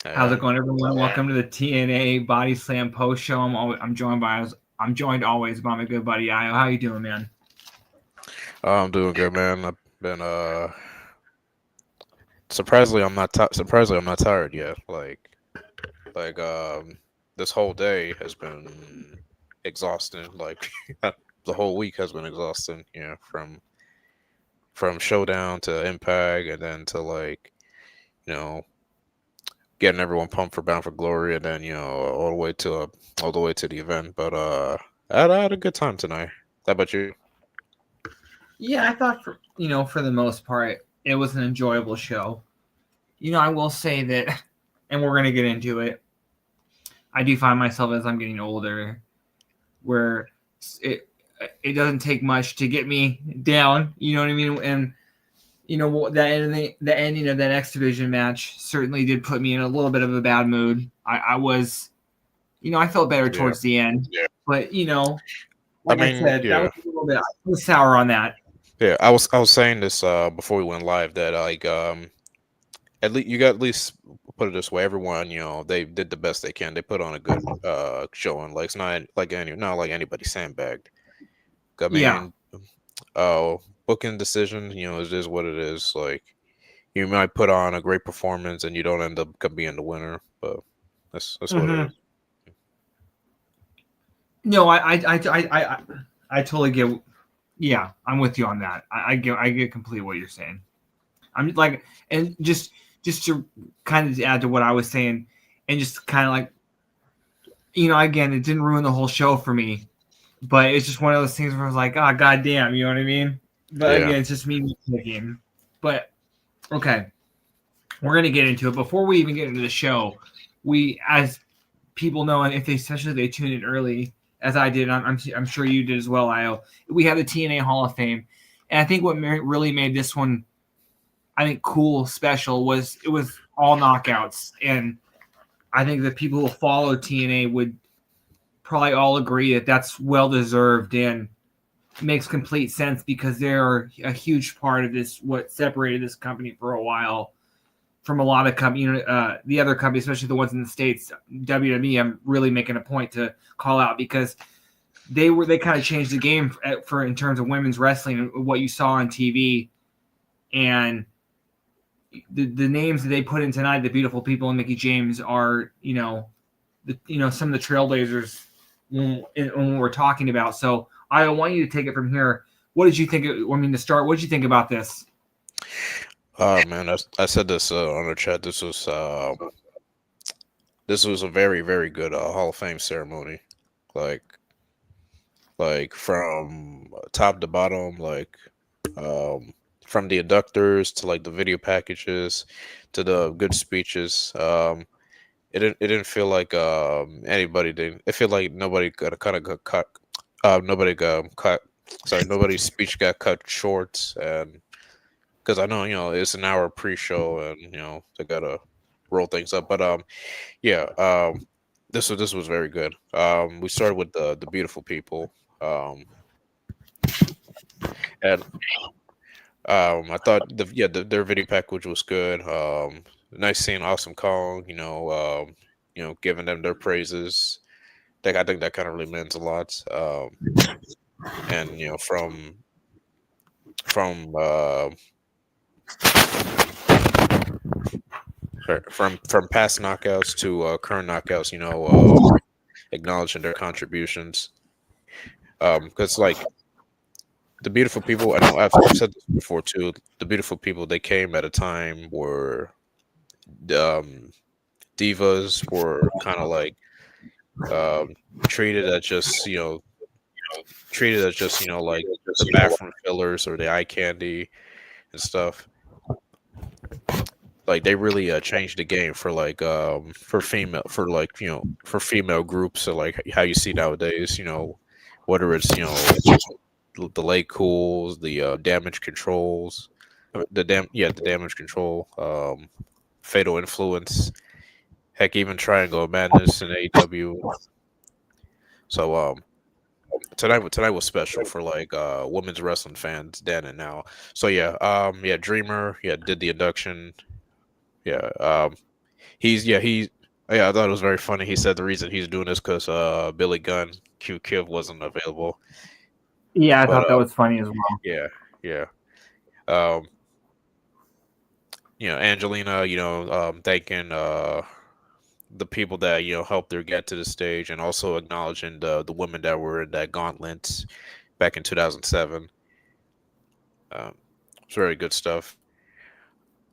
How's it going, everyone? Welcome to the TNA Body Slam post show. I'm joined always by my good buddy Io. How you doing, man? I'm doing good, man. I've been surprisingly I'm not tired yet. Like this whole day has been exhausting. Like the whole week has been exhausting. From showdown to impact, and then to you know getting everyone pumped for Bound for Glory, and then all the way to the event. But I had a good time tonight. How about you? Yeah, I thought for the most part, it was an enjoyable show. I will say that, and we're gonna get into it. I do find myself as I'm getting older, where it it doesn't take much to get me down. You know what I mean? And the ending of that X Division match certainly did put me in a little bit of a bad mood. I was, I felt better Yeah, towards the end, but I like I mean, said, that yeah. was a little bit. I was sour on that. Yeah, I was saying this before we went live that at least you got at least put it this way, everyone they did the best they can. They put on a good showing. Like it's not like anybody sandbagged. I Yeah. mean, uh, booking decision is just what it is. Like you might put on a great performance and you don't end up being the winner, but that's what it hmm is. No, I totally get. Yeah, I'm with you on that. I get completely what you're saying. I'm like, and just to kind of add to what I was saying, and just kind of like, again, it didn't ruin the whole show for me, but it's just one of those things where I was like, oh goddamn, you know what I mean? But Yeah. again, it's just me nitpicking. But okay, we're gonna get into it. Before we even get into the show, we, as people know, and if they, especially if they tuned in early, as I did, I'm sure you did as well, Io. We have the TNA Hall of Fame, and I think what really made this one, I think, cool, special, was it was all knockouts, and I think the people who follow TNA would probably all agree that that's well deserved and makes complete sense because they're a huge part of this, what separated this company for a while from a lot of companies, the other companies, especially the ones in the States. WWE, I'm really making a point to call out because they kind of changed the game for in terms of women's wrestling, what you saw on TV, and the names that they put in tonight, the beautiful people and Mickey James, are some of the trailblazers when we're talking about. So I want you to take it from here. What did you think? To start, what did you think about this? Man, I said this on the chat. This was a very very good Hall of Fame ceremony. Like from top to bottom, um, from the inductors to like the video packages to the good speeches. It didn't feel like anybody did. It felt like nobody got kind of got cut. Nobody got cut. Sorry, nobody's speech got cut short, and because I know it's an hour pre-show, and they gotta roll things up. But yeah, this was very good. We started with the beautiful people. And I thought their video package was good. Nice seeing Awesome Kong, giving them their praises. I think that kind of really means a lot. And from from past knockouts to current knockouts, acknowledging their contributions. Because like the beautiful people, I know I've said this before too. The beautiful people, they came at a time where um, divas were kind of like um, treated as just like the bathroom fillers or the eye candy and stuff. Like they really changed the game for for female groups. So like how you see nowadays, whether it's the late cools, the damage controls, the damage control, fatal influence, heck, even Triangle of Madness in AEW. So tonight was special for like women's wrestling fans then and now. So yeah, Dreamer, did the induction. Yeah, Yeah, I thought it was very funny. He said the reason he's doing this because Billy Gunn Q Kiv wasn't available. Yeah, I But thought that was funny as well. yeah, yeah. Um, Angelina, thanking the people that helped her get to the stage, and also acknowledging the women that were in that Gauntlet back in 2007. It's very good stuff.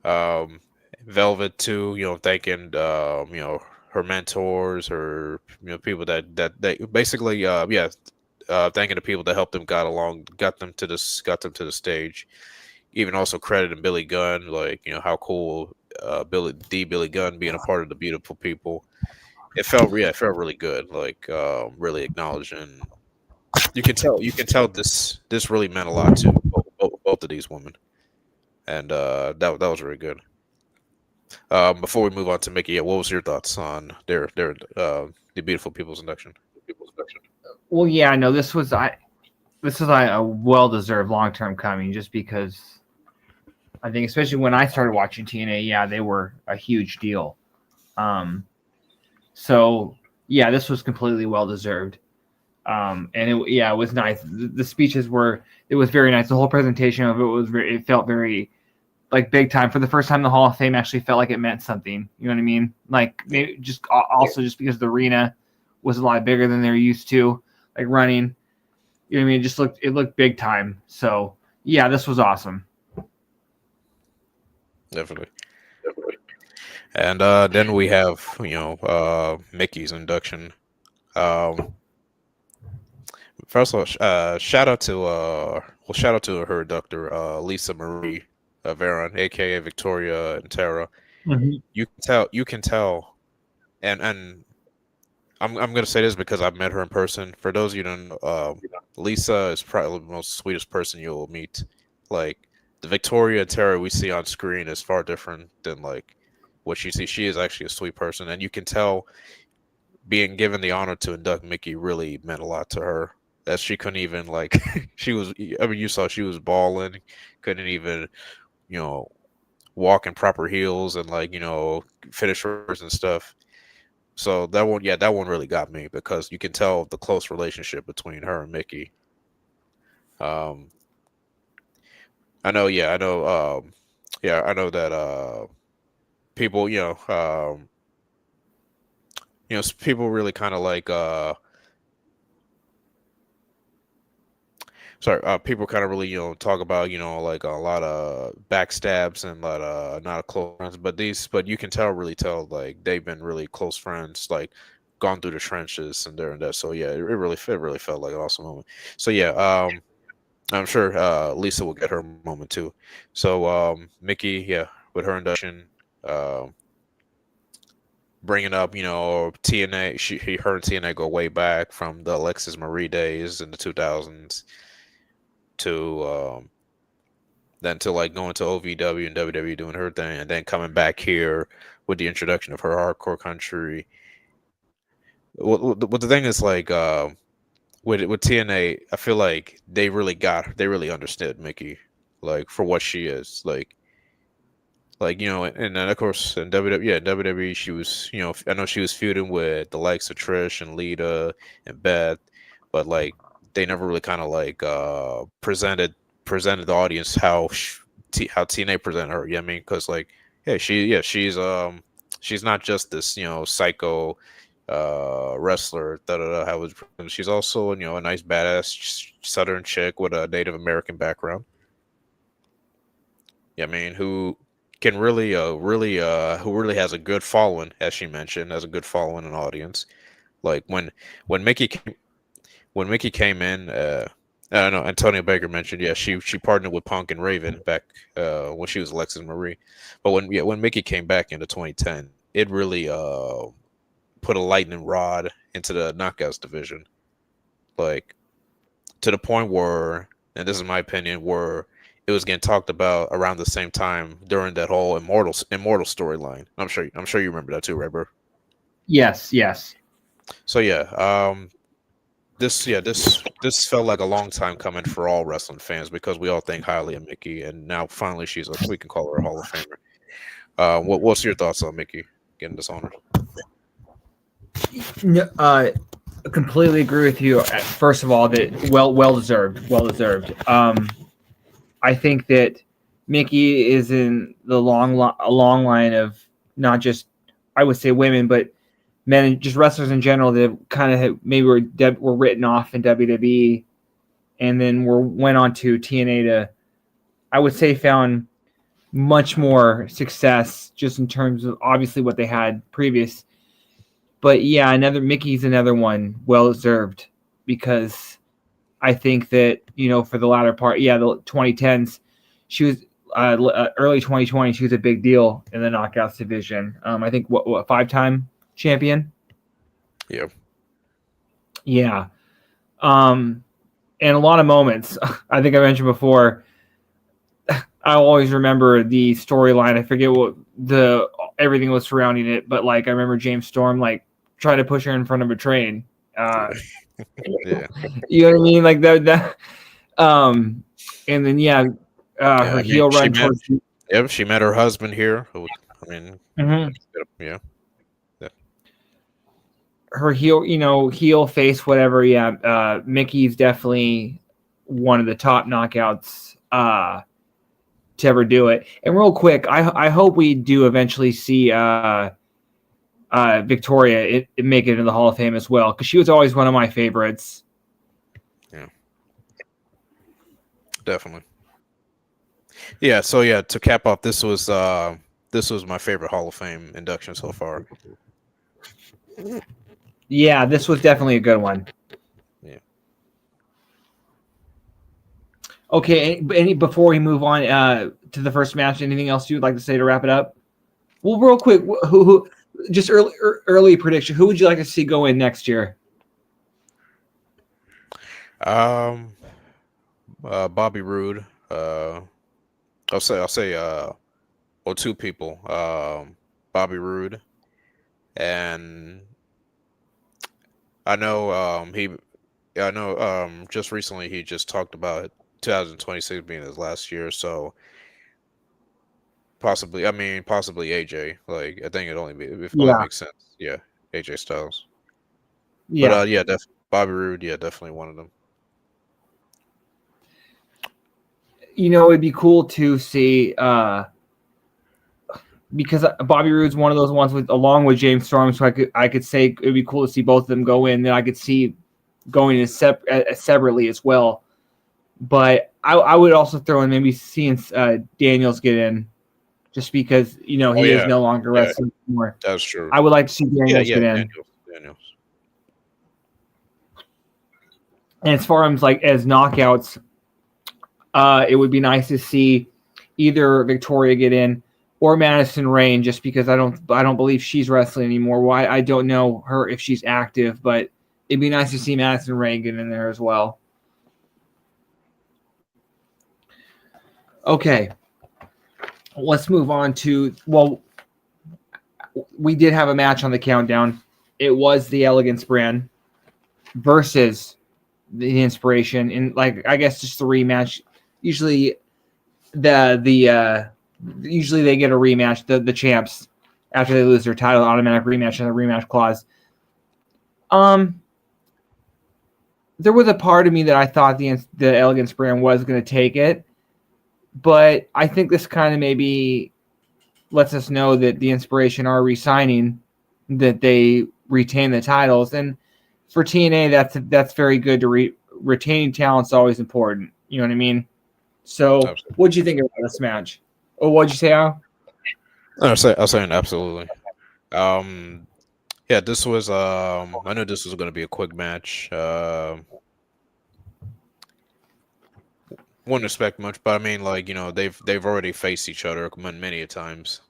Um, Velvet too, thanking her mentors, her people that basically thanking the people that helped them got them to the stage. Even also crediting Billy Gunn, like how cool Billy Gunn being a part of the beautiful people. It felt really good, like really acknowledging. You can tell this really meant a lot to both of these women, and that was very good. Before we move on to Mickey, yeah, what was your thoughts on their the beautiful people's induction? Well, yeah, no, this was a well deserved long term coming, just because I think, especially when I started watching TNA, yeah, they were a huge deal. So yeah, this was completely well deserved. And it was nice. The speeches it was very nice. The whole presentation of it felt very like big time. For the first time, the Hall of Fame actually felt like it meant something. You know what I mean? Like maybe just also just because the arena was a lot bigger than they're used to, like running. You know what I mean? It looked big time. So yeah, this was awesome. Definitely. And then we have Mickey's induction. Um, First of all, shout out to her inductor, Lisa Marie Veron, aka Victoria and Tara. Mhm. You can tell, and I'm gonna say this because I've met her in person. For those of you who don't know, Lisa is probably the most sweetest person you'll meet. Like the Victoria and Tara we see on screen is far different than like what you see. She is actually a sweet person, and you can tell being given the honor to induct Mickey really meant a lot to her. That she couldn't even like she was. I mean, you saw she was bawling, couldn't even you know walk in proper heels and like finish hers and stuff. So that one really got me because you can tell the close relationship between her and Mickey. Um, I know, I know that people, people really kind of like sorry, people kind of really talk about like a lot of backstabs and a lot of not close friends, but you can really tell like they've been really close friends, like gone through the trenches and there and that. So yeah, it really felt like an awesome moment. So yeah, I'm sure Lisa will get her moment too. So Mickey, yeah, with her induction, um, bringing up TNA, her and TNA go way back from the Alexis Marie days in the 2000s to then to like going to OVW and WWE doing her thing, and then coming back here with the introduction of her hardcore country. What the thing is like with TNA, I feel like they really understood Mickey like for what she is and then of course in WWE, yeah, WWE she was I know she was feuding with the likes of Trish and Lita and Beth, but like they never really kind of like presented the audience how TNA presented her. You know what I mean? Because like she's not just this psycho wrestler. She's also a nice badass Southern chick with a Native American background. Yeah, I mean who really has a good following, as she mentioned, has a good following in the audience. Like when Mickey came, when Mickey came in, I don't know. Antonio Baker mentioned, yeah, she partnered with Punk and Raven back when she was Alexis Marie, but when Mickey came back into 2010, it really put a lightning rod into the knockouts division, like to the point where, and this is my opinion, where it was getting talked about around the same time during that whole immortal storyline. I'm sure you remember that too, right, bro? Yes, yes. So yeah, this felt like a long time coming for all wrestling fans because we all think highly of Mickey, and now finally we can call her a Hall of Famer. What's your thoughts on Mickey? getting dishonored. No, completely agree with you. First of all, that well deserved. I think that Mickey is in the long line of not just, I would say, women, but men and just wrestlers in general that kind of maybe were written off in WWE, and then went on to TNA to, I would say, found much more success just in terms of obviously what they had previous. But yeah, Mickey's another one well deserved, because I think that, for the latter part, the 2010s, she was early 2020, she was a big deal in the knockouts division. I think what 5-time champion. Yeah. Yeah. And a lot of moments. I think I mentioned before, I always remember the storyline. I forget what everything was surrounding it, but like I remember James Storm like trying to push her in front of a train. Yeah. You know what I mean? Like that. And then her heel run towards. She met her husband here. I mean, yeah. Her heel face, whatever. Yeah, Mickey's definitely one of the top knockouts to ever do it. And real quick, I hope we do eventually see Victoria make it into the Hall of Fame as well, because she was always one of my favorites. Yeah, definitely. Yeah, so yeah, to cap off, this was my favorite Hall of Fame induction so far. Yeah, this was definitely a good one. Yeah. Okay, before we move on to the first match, anything else you'd like to say to wrap it up? Well, real quick, who just early prediction, who would you like to see go in next year? Bobby Roode. I'll say two people. Bobby Roode, and I know just recently he just talked about 2026 being his last year, so possibly AJ. Like I think it only makes sense. Yeah, AJ Styles. Yeah. But definitely Bobby Roode. Yeah, definitely one of them. It'd be cool to see because Bobby Roode's one of those ones along with James Storm, so I could say it'd be cool to see both of them go in. Then I could see going in separately as well. But I would also throw in maybe seeing Daniels get in, just because he is no longer wrestling anymore. That's true. I would like to see Daniels get in. Daniels. And as far as knockouts, it would be nice to see either Victoria get in or Madison Rayne, just because I don't believe she's wrestling anymore. Why, I don't know her if she's active, but it'd be nice to see Madison Rayne get in there as well. Okay, let's move on to, we did have a match on the countdown. It was the Elegance brand versus the Inspiration, in I guess just the rematch. Usually usually they get a rematch, the champs, after they lose their title, automatic rematch and the rematch clause. There was a part of me that I thought the Elegance brand was going to take it, but I think this kind of maybe lets us know that the Inspiration are re-signing, that they retain the titles, and for TNA that's very good. To retaining talent's always important. You know what I mean? So, what'd you think about this match? Or what'd you say, Al? I was saying absolutely. Yeah, this was I knew this was going to be a quick match. Wouldn't expect much, but I mean, they've already faced each other many a times.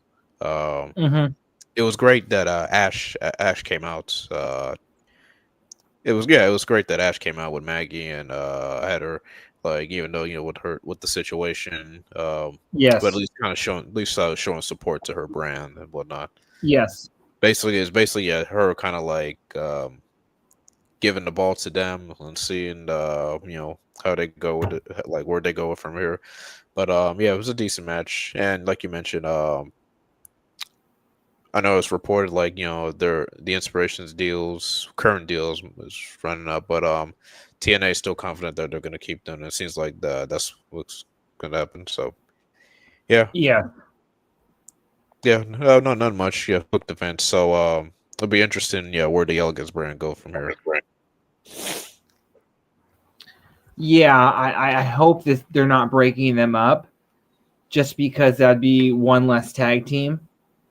It was great that Ash came out. It was great that Ash came out with Maggie and had her, even though with the situation, yes, but at least kind of showing support to her brand and whatnot. Yes, basically her kind of giving the ball to them and seeing how they go with it, where they go from here. But it was a decent match, and like you mentioned, I know it's reported like the Inspirations deals, current deals is running up, but TNA is still confident that they're going to keep them. It seems like that's what's going to happen. So yeah, Yeah. yeah, no, not much. Yeah, book the fence. So it'll be interesting. Yeah, where the Elegance brand go from here. Yeah, I hope that they're not breaking them up, just because that'd be one less tag team.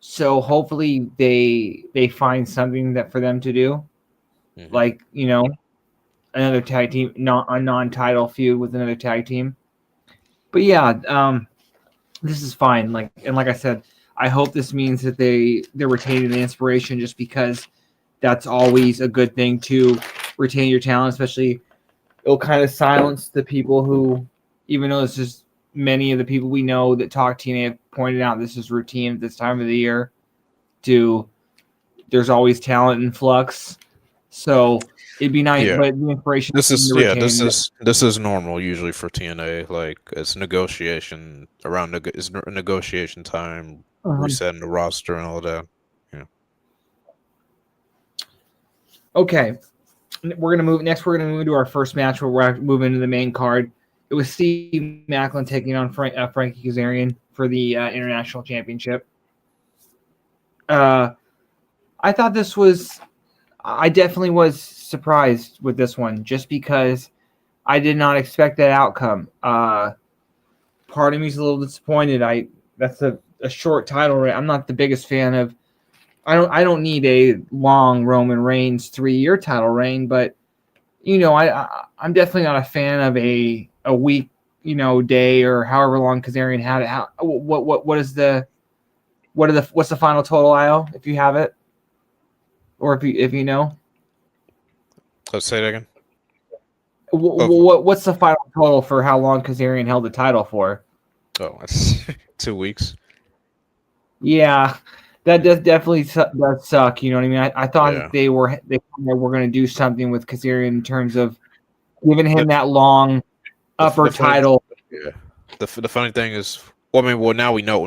So hopefully they find something that for them to do, Hmm. like another tag team, not a non-title feud with another tag team. But yeah, this is fine. Like I said, I hope this means that they're retaining the inspiration, just because that's always a good thing to retain your talent, especially it'll kind of silence the people who, even though this is many of the people we know that talk TNA have pointed out this is routine at this time of the year. There's always talent in flux, so it'd be nice, Yeah, but the inspiration this is to yeah retain that. this is normal usually for TNA. Like it's negotiation around negotiation time, resetting the roster and all that. Yeah. Okay, we're gonna move next. We're gonna move to our first match where we're moving into the main card. It was Steve Maclin taking on Frankie Kazarian for the international championship. I thought this was. I definitely was surprised with this one, just because I did not expect that outcome. Part of me is a little disappointed. That's a short title reign. I'm not the biggest fan of. I don't need a long Roman Reigns 3-year title reign, but I'm definitely not a fan of a week, day or however long Kazarian had it. What's the final total, Io, if you have it, or if you know? Let's say it again. What's the final total for how long Kazarian held the title for? Oh, that's 2 weeks. Yeah, that definitely does suck. You know what I mean? I thought Yeah. that they were going to do something with Kazarian in terms of giving him The, that long upper the funny title. yeah. The funny thing is, well, I mean, well now we know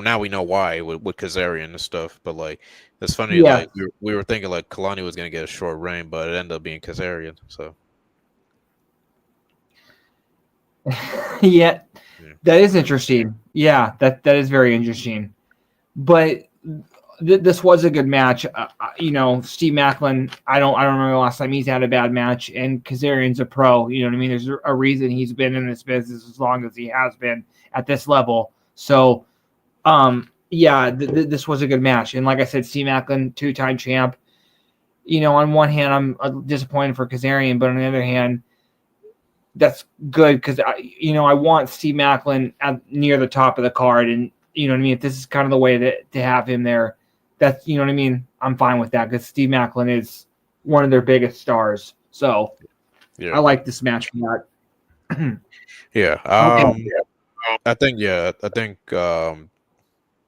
why with Kazarian and stuff. But like, it's funny. Yeah, Like we were thinking like Kelani was gonna get a short reign, but it ended up being Kazarian. So yeah, yeah. that is interesting. Yeah, that is very interesting. But this was a good match. Steve Maclin. I don't remember the last time he's had a bad match, and Kazarian's a pro. You know what I mean? There's a reason he's been in this business as long as he has been at this level. So, yeah, this was a good match. And like I said, Steve Maclin, 2-time champ. On one hand, I'm disappointed for Kazarian, but on the other hand, that's good because I want Steve Maclin near the top of the card, and you know what I mean. If this is kind of the way to have him there, that's what I mean. I'm fine with that because Steve Maclin is one of their biggest stars. So I Yeah. like this match for that. Yeah. Okay. I think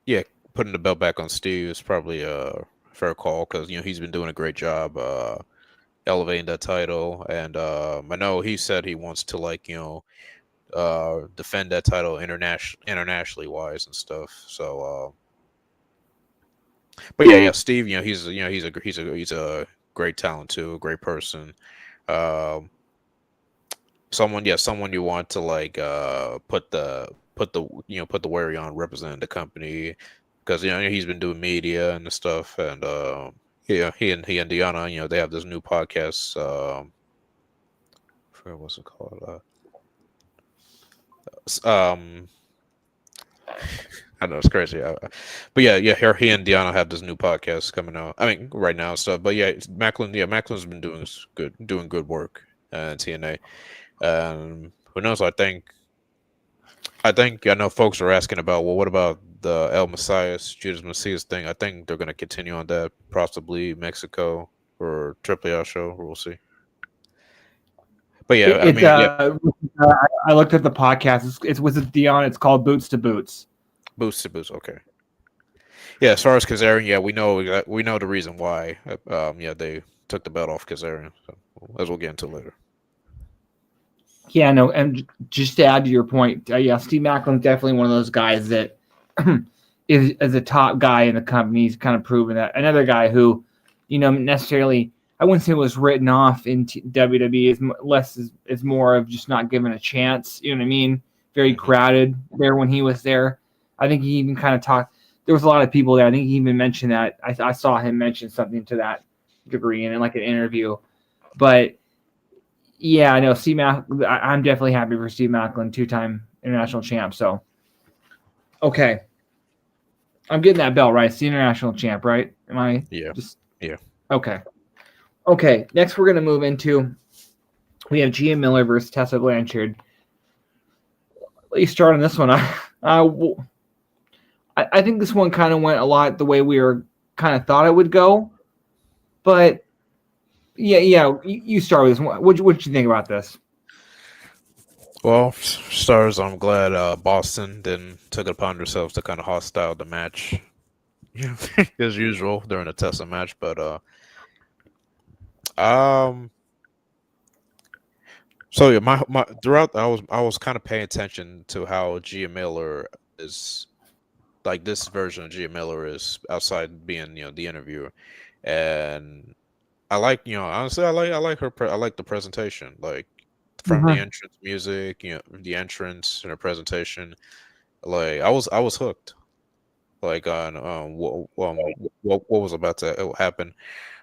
yeah, putting the belt back on Steve is probably a fair call because he's been doing a great job elevating that title, and I know he said he wants to defend that title internationally wise and stuff. So, but yeah, Steve, he's a great talent too, a great person. Um, someone you want to put the worry on representing the company because he's been doing media and the stuff, and yeah, he and Deanna, they have this new podcast. I forget what's it called. Um, I know it's crazy, but yeah, he and Deanna have this new podcast coming out. I mean, right now and stuff. But yeah, Maclin's been doing good work in TNA. Who knows? I know folks are asking about, well, what about the El Messias, Judas Messias thing? I think they're going to continue on that, possibly Mexico or Triple R show. We'll see. But yeah, I It, mean, yeah, I looked at the podcast. It's with Dion. It's called Boots to Boots. boost to boost. Okay. Yeah, as far as Kazarian, yeah, we know the reason why. Yeah, they took the belt off Kazarian, so, as we'll get into later. Yeah, no, and just to add to your point, yeah, Steve Maclin's definitely one of those guys that is a top guy in the company. He's kind of proven that. Another guy who, necessarily, I wouldn't say was written off in WWE. Is more of just not given a chance. You know what I mean? Very crowded there when he was there. I think he even kind of talked. There was a lot of people there. I think he even mentioned that. I saw him mention something to that degree in like an interview. But yeah, I know I'm definitely happy for Steve Maclin, 2-time international champ. So, okay. I'm getting that belt right. It's the international champ, right? Am I? Yeah. Yeah. Okay. Okay. Next, we're going to move into. We have Gia Miller versus Tessa Blanchard. Let me start on this one. I think this one kind of went a lot the way we were kind of thought it would go, but yeah. You start with this one. What you think about this? Well, stars, I'm glad Boston then took it upon themselves to kind of hostile the match, as usual during the Tessa match. But so yeah, my throughout I was kind of paying attention to how Gia Miller is, like this version of Gia Miller is outside being the interviewer, and I like honestly I like her I like the presentation, like from the entrance music, the entrance and her presentation. Like I was hooked. Like on what was about to happen.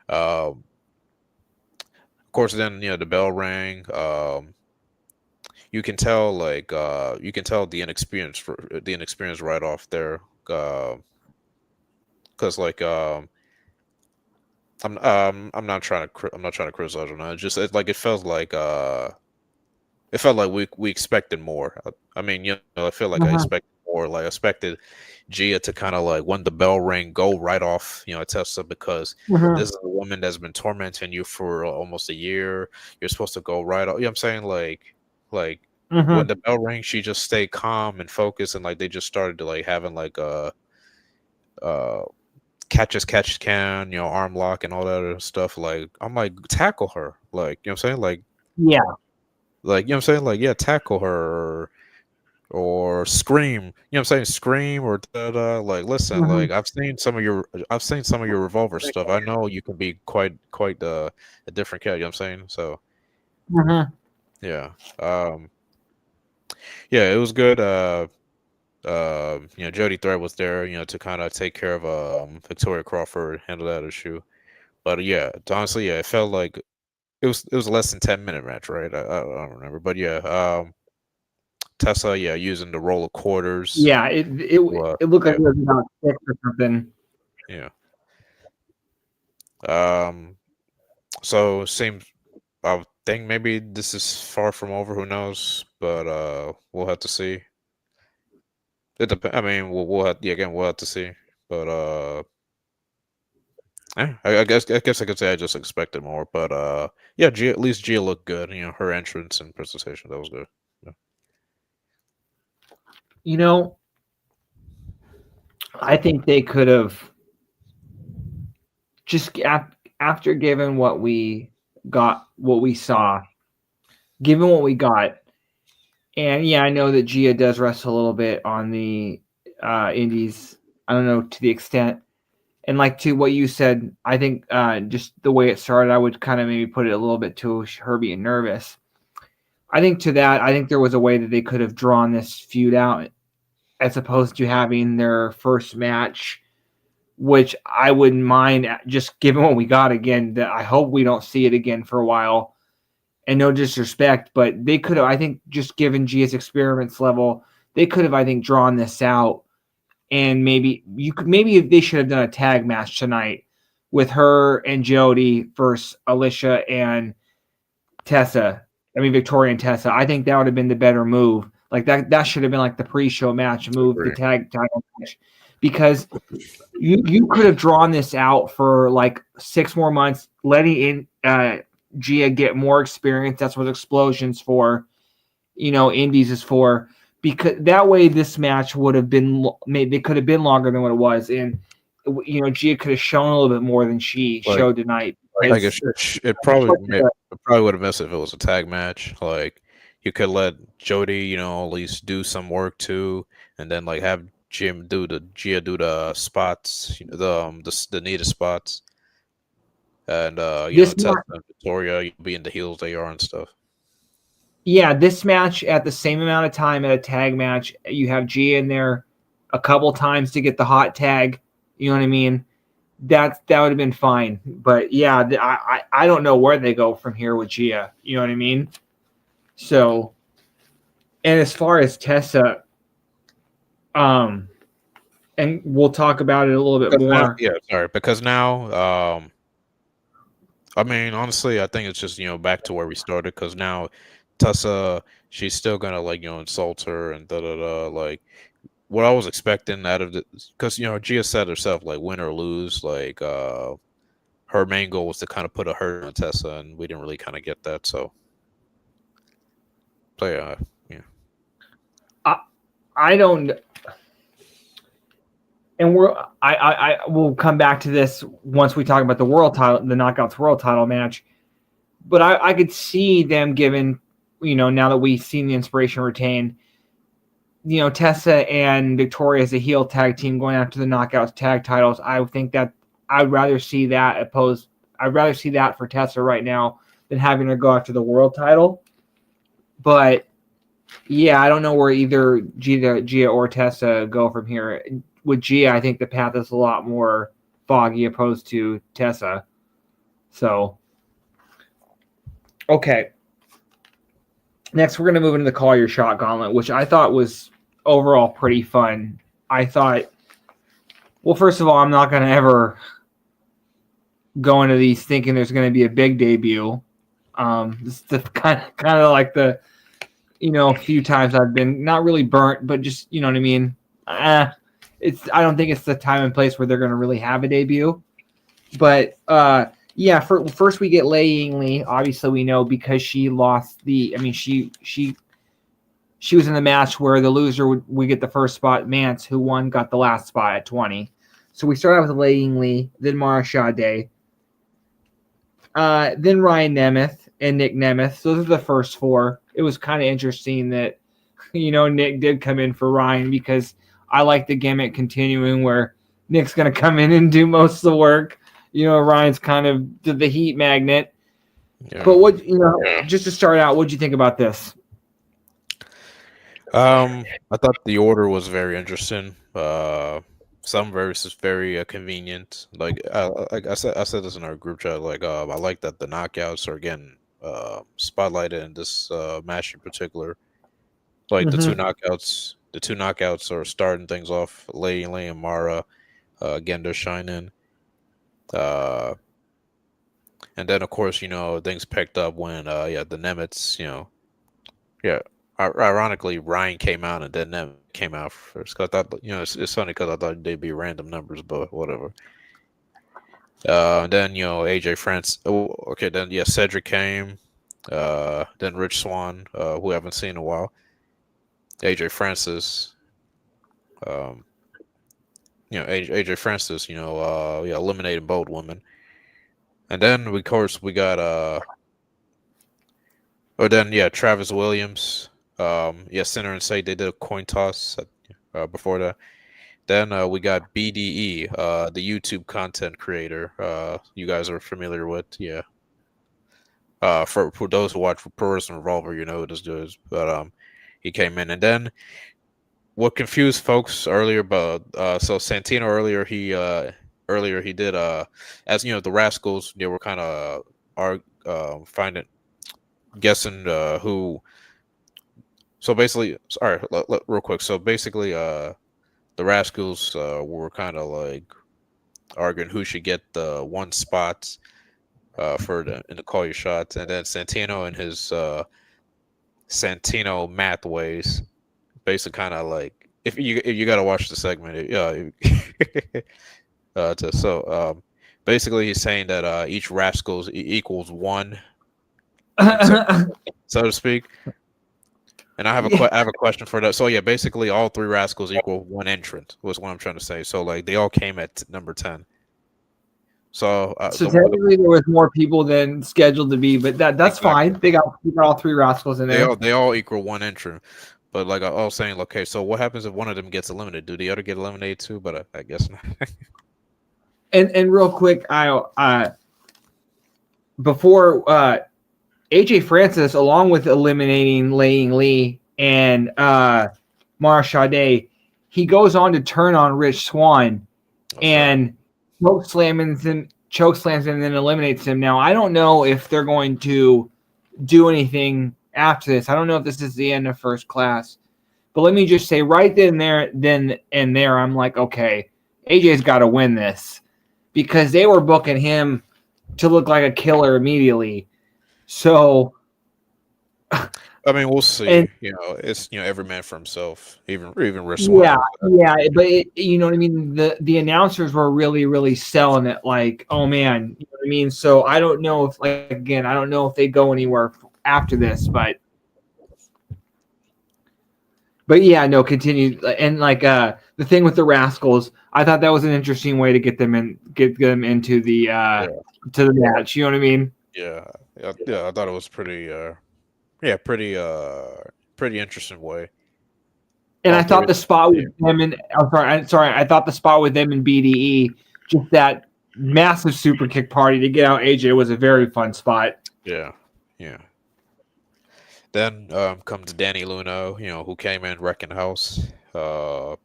Of course, then the bell rang. You can tell you can tell the inexperience right off there. Because I'm not trying to criticize her. No. It's just it felt like we expected more. I mean, I feel like I expected more. Like I expected Gia to kind of like when the bell rang, go right off, Tessa, because this is a woman that's been tormenting you for almost a year. You're supposed to go right off. You know what I'm saying? Like when the bell rang, she just stayed calm and focused, and like they just started to like having like catch as can, arm lock and all that other stuff. Like I'm like tackle her. Like you know what I'm saying? Like yeah. Like, you know what I'm saying? Like, yeah, tackle her or scream. You know what I'm saying? Scream or da-da. Like, listen, like I've seen some of your revolver stuff. I know you can be quite a different cat, you know what I'm saying? So yeah. Yeah, it was good. Jody Thread was there, to kind of take care of Victoria Crawford, handle that issue. But yeah, honestly, yeah, it felt like it was a less than 10-minute match, right? I don't remember, but yeah, Tessa, yeah, using the roll of quarters. Yeah, it looked like it was about 6 or something. Yeah. So seems I think maybe this is far from over. Who knows? But we'll have to see. It depends. I mean, we'll have we'll have to see. But I guess I could say I just expected more. But yeah, at least Gia looked good. Her entrance and presentation, that was good. Yeah. I think they could have just after given what we saw, given what we got, and yeah, I know that Gia does wrestle a little bit on the indies. I don't know to the extent, and like to what you said, I think just the way it started, I would kind of maybe put it a little bit to her being nervous. I think there was a way that they could have drawn this feud out as opposed to having their first match, which I wouldn't mind just given what we got again. That I hope we don't see it again for a while. And no disrespect, but they could have, I think, just given Gia's experiments level, they could have, I think, drawn this out. And maybe they should have done a tag match tonight with her and Jody versus Alicia and Tessa. I mean, Victoria and Tessa. I think that would have been the better move. Like that should have been like the pre-show match move, the tag title match, because you could have drawn this out for like 6 more months, letting in Gia get more experience. That's what Explosion's for, Indies is for, because that way this match would have been made. It could have been longer than what it was, and Gia could have shown a little bit more than she showed tonight. Like it probably would have missed if it was a tag match. Like you could let Jody, at least do some work too, and then like have Gia do the spots, the needed spots, and This Tessa and Victoria being the heels they are and stuff. Yeah, this match at the same amount of time at a tag match, you have Gia in there a couple times to get the hot tag. You know what I mean? That would have been fine. But yeah, I don't know where they go from here with Gia. You know what I mean? So, and as far as Tessa, and we'll talk about it a little bit more. Because now, I mean, honestly, I think it's just back to where we started. Because now, Tessa, she's still gonna insult her and da da da. Like what I was expecting out of the, because Gia said herself, like win or lose, like her main goal was to kind of put a hurt on Tessa, and we didn't really kind of get that. So, yeah. I don't. And I will come back to this once we talk about the world title, the Knockouts world title match. But I could see them given, now that we've seen the Inspiration retain, Tessa and Victoria as a heel tag team going after the Knockouts tag titles. I think that I'd rather see that I'd rather see that for Tessa right now than having her go after the world title. But yeah, I don't know where either Gia or Tessa go from here. With Gia, I think the path is a lot more foggy opposed to Tessa. So, okay. Next, we're going to move into the Call Your Shot Gauntlet, which I thought was overall pretty fun. I thought, well, first of all, I'm not going to ever go into these thinking there's going to be a big debut. This is the kind of like the, a few times I've been not really burnt, but just, you know what I mean? I don't think it's the time and place where they're going to really have a debut. But yeah, first we get Lei Yingli. Obviously, we know because she lost she was in the match where the loser would get the first spot. Mance, who won, got the last spot at 20. So we start out with Lei Yingli, then Mara Sade, then Ryan Nemeth and Nick Nemeth. Those are the first four. It was kind of interesting that Nick did come in for Ryan because I like the gimmick continuing where Nick's going to come in and do most of the work. Ryan's kind of the heat magnet. Yeah. But just to start out, what'd you think about this? I thought the order was very interesting. Some versus very convenient. Like I said this in our group chat. Like I like that the knockouts are getting spotlighted in this match in particular. Like the two knockouts are starting things off. Lei and Mara, again, they're shining. And then of course things picked up when the Nemets ironically Ryan came out and then Nemeth came out first. Cause I thought it's funny because I thought they'd be random numbers, but whatever. And then AJ France. Then Cedric came. Then Rich Swann, who I haven't seen in a while. AJ Francis, AJ Francis, eliminated both women, and then of course we got Travis Williams, Sinner and Say they did a coin toss before that. Then we got BDE, the YouTube content creator, you guys are familiar with, for those who watch Pro Wrestling Revolver, who this is, but he came in, and then what confused folks earlier, but so Santana earlier he did as the Rascals, they were kind of guessing who. So basically, real quick. So basically, the Rascals were kind of like arguing who should get the one spot in the Call Your Shots, and then Santino and his Santino math ways, basically kind of like if you got to watch the segment, basically he's saying that each Rascals equals one, so to speak. And I have I have a question for that. So basically all three Rascals equal one entrant was what I'm trying to say. So like they all came at number 10. So technically there was more people than scheduled to be, but that's exactly fine. They got all three Rascals in there. They all equal one entrant. But like I was saying, okay, so what happens if one of them gets eliminated? Do the other get eliminated too? But I guess not. And real quick, I before AJ Francis, along with eliminating Laying Lee and Mara Sade, he goes on to turn on Rich Swann and chokeslams him and then eliminates him. Now, I don't know if they're going to do anything after this. I don't know if this is the end of First Class. But let me just say right then and there, I'm like, okay, AJ's got to win this because they were booking him to look like a killer immediately. So, I mean, we'll see. and It's every man for himself. Even Rich yeah, Swann. but you know what I mean. The announcers were really selling it. Like, oh man, you know what I mean. So I don't know if I don't know if they go anywhere after this, but yeah, no, continue. And the thing with the Rascals, I thought that was an interesting way to get them into the to the match. You know what I mean? Yeah, I thought it was pretty pretty interesting way. And I thought the spot with them and I thought the spot with them and BDE, just that massive super kick party to get out AJ was a very fun spot. Yeah. Then comes Danny Luno, who came in wrecking house, massive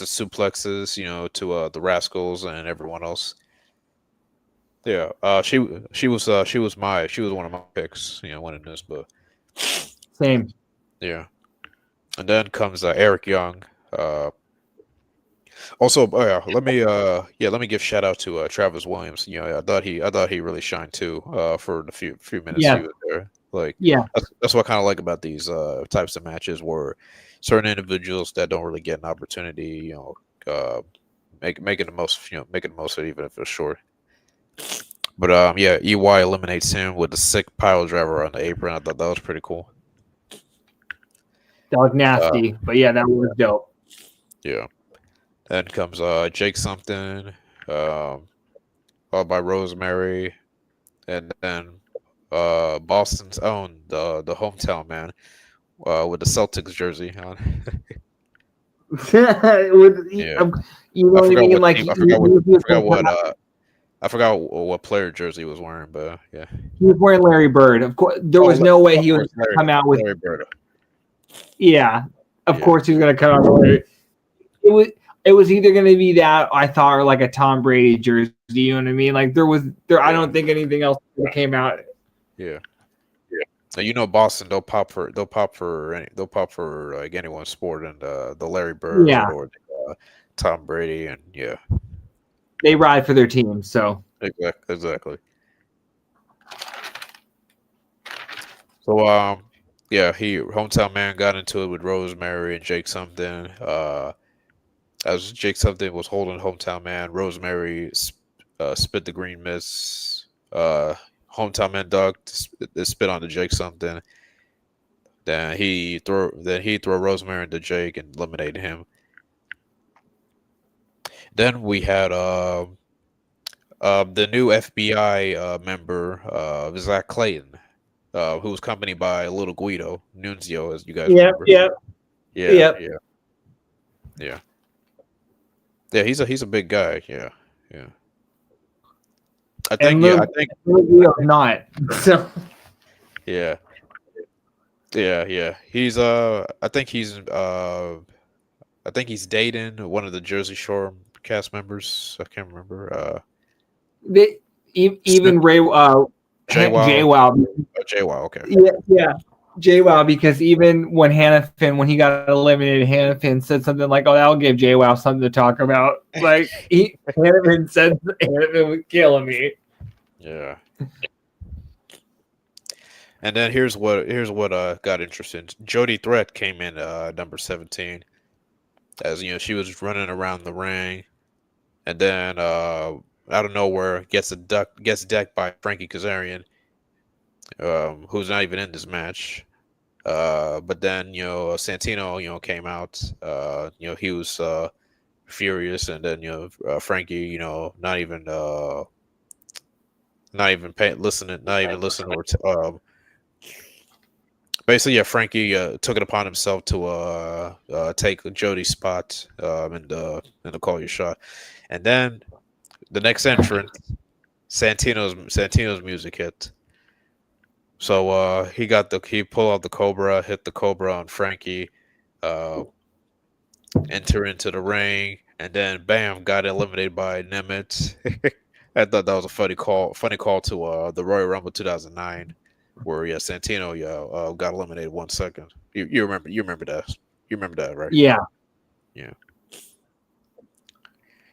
suplexes, to the Rascals and everyone else. Yeah, she was one of my picks, winning this, but same. Yeah, and then comes Eric Young. Also, let me give shout out to Travis Williams. I thought he really shined too. For the few minutes he was there. That's what I kind of like about these types of matches where certain individuals that don't really get an opportunity, making the most of it, even if it's short. But EY eliminates him with the sick pile driver on the apron. I thought that was pretty cool. That was nasty, but yeah, that was dope. Yeah. Then comes Jake something, followed by Rosemary, and then Boston's own the hometown man with the Celtics jersey on. You know what I mean? I forgot what player jersey he was wearing, but yeah, he was wearing Larry Bird. Of course, there was no way he was going to come out with Larry Bird. Yeah, of course he was going to come out with Larry. It was either going to be that I thought or like a Tom Brady jersey. You know what I mean? Like I don't think anything else came out. Yeah. So Boston, they'll pop for like anyone's sport and the Larry Bird or the, Tom Brady and they ride for their team. So exactly. So hometown man got into it with Rosemary and Jake something. As Jake something was holding hometown man, Rosemary spit the green mist. Hometown man dog spit on the Jake something. Then he throw Rosemary into Jake and eliminated him. Then we had the new FBI member, Zach Clayton, who was accompanied by Little Guido Nunzio, as you guys remember. Yeah, he's a big guy. Yeah. I think not. So yeah. He's I think he's dating one of the Jersey Shore cast members. I can't remember. Even Ray JWoww. JWoww, okay. Yeah. JWoww, because even when he got eliminated, Hannafin said something like, "Oh, that'll give JWoww something to talk about." Like Hannafin said, Hannafin was killing me. Yeah. And then here's what got interesting. Jody Threat came in number 17, as she was running around the ring, and then out of nowhere gets decked by Frankie Kazarian, who's not even in this match. But then Santino came out. He was furious, and then Frankie not even listening or basically, yeah, Frankie took it upon himself to take Jody's spot in the Call Your Shot, and then the next entrance, Santino's music hit. So he pulled out the Cobra, hit the Cobra on Frankie, uh, enter into the ring, and then bam, got eliminated by Nemeth. I thought that was a funny call to the Royal Rumble 2009, where yeah, Santino got eliminated 1 second. You remember that, right? Yeah. Yeah,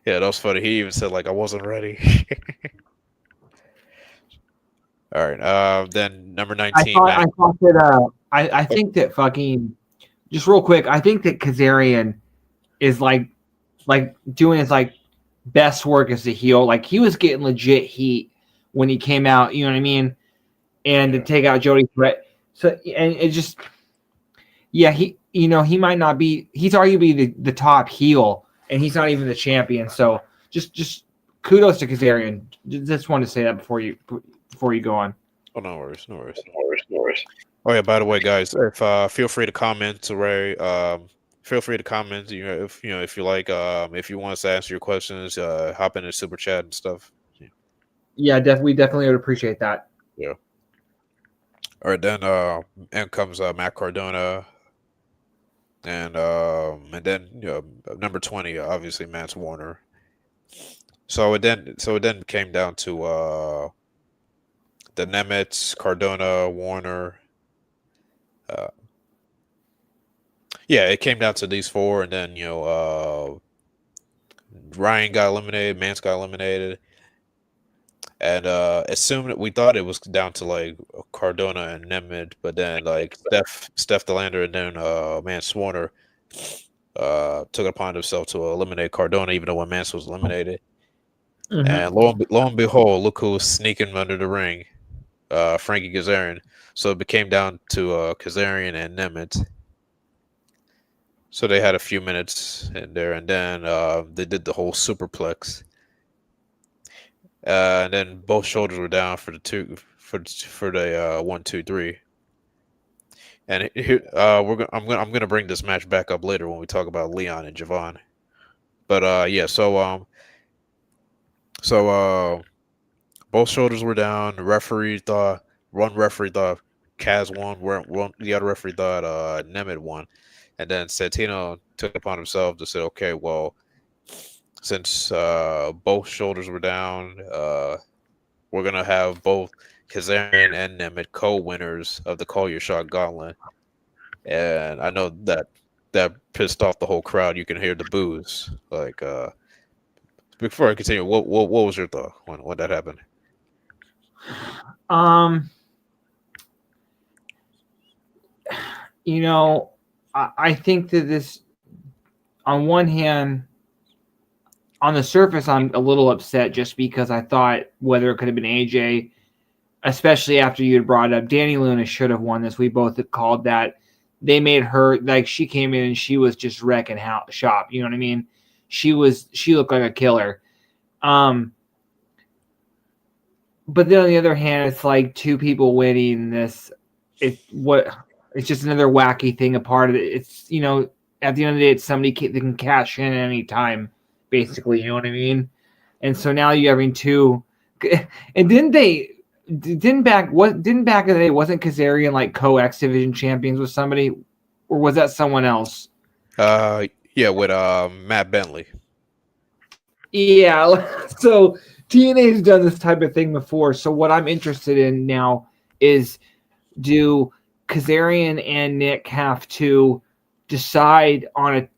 yeah, that was funny. He even said like I wasn't ready. All right, then number 19, man. I thought that I think that fucking just real quick, I think that Kazarian is like doing his like best work as a heel. Like he was getting legit heat when he came out, you know what I mean? And to take out Jody Threat. So and it just he might not be he's arguably the top heel and he's not even the champion. So just kudos to Kazarian. Just wanted to say that before you go on. Oh, no worries, no worries. Oh yeah, by the way, guys, if feel free to comment, Ray. Feel free to comment. If you like, if you want us to answer your questions, hop in the super chat and stuff. Yeah, we definitely would appreciate that. Yeah. All right, then in comes Matt Cardona, and then number 20, obviously Mance Warner. So it then came down to the Nemeth, Cardona, Warner. Yeah, it came down to these four, and then Ryan got eliminated, Mance got eliminated, and we thought it was down to like Cardona and Nemeth, but then like Steph Delander and then Mance Warner took it upon himself to eliminate Cardona, even though when Mance was eliminated. Mm-hmm. And lo and behold, look who was sneaking under the ring, Frankie Kazarian. So it became down to Kazarian and Nemeth. So they had a few minutes in there, and then they did the whole superplex. And then both shoulders were down for the 1, 2, 3. And here I'm gonna bring this match back up later when we talk about Leon and Javon. But yeah, so both shoulders were down. The referee thought Kaz won. The other referee thought Nemeth won. And then Santino took upon himself to say, okay, well, since both shoulders were down, we're going to have both Kazarian and Nemeth co-winners of the Call Your Shot Gauntlet. And I know that pissed off the whole crowd. You can hear the boos. Like, before I continue, what was your thought when that happened? I think that this, on one hand, on the surface, I'm a little upset just because I thought whether it could have been AJ, especially after you had brought up Danny Luna should have won this. We both had called that. They made her, like, she came in and she was just wrecking shop. You know what I mean? She looked like a killer. But then on the other hand, it's like two people winning this. It's just another wacky thing. A part of it. It's, at the end of the day, it's somebody that can cash in at any time, basically. You know what I mean? And so now you're having two. And didn't back in the day, wasn't Kazarian like co-X Division champions with somebody, or was that someone else? Yeah, with Matt Bentley. Yeah, so TNA's done this type of thing before. So what I'm interested in now is, do Kazarian and Nick have to decide on it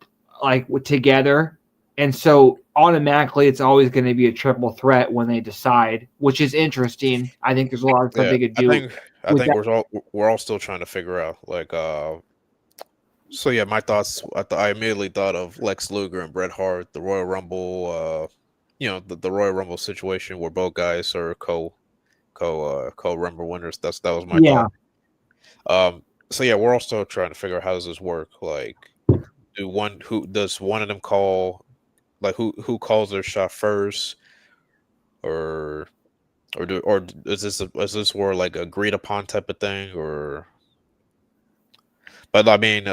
like together? And so automatically it's always going to be a triple threat when they decide, which is interesting. I think there's a lot of stuff they could do. I think we're all still trying to figure out, like, so yeah, my thoughts. I immediately thought of Lex Luger and Bret Hart, the Royal Rumble. The Royal Rumble situation where both guys are co Rumble winners. That was my thought. So yeah, we're all still trying to figure out how does this work. Like, does one of them call? Like, who calls their shot first, or is this more like agreed upon type of thing, or But I mean,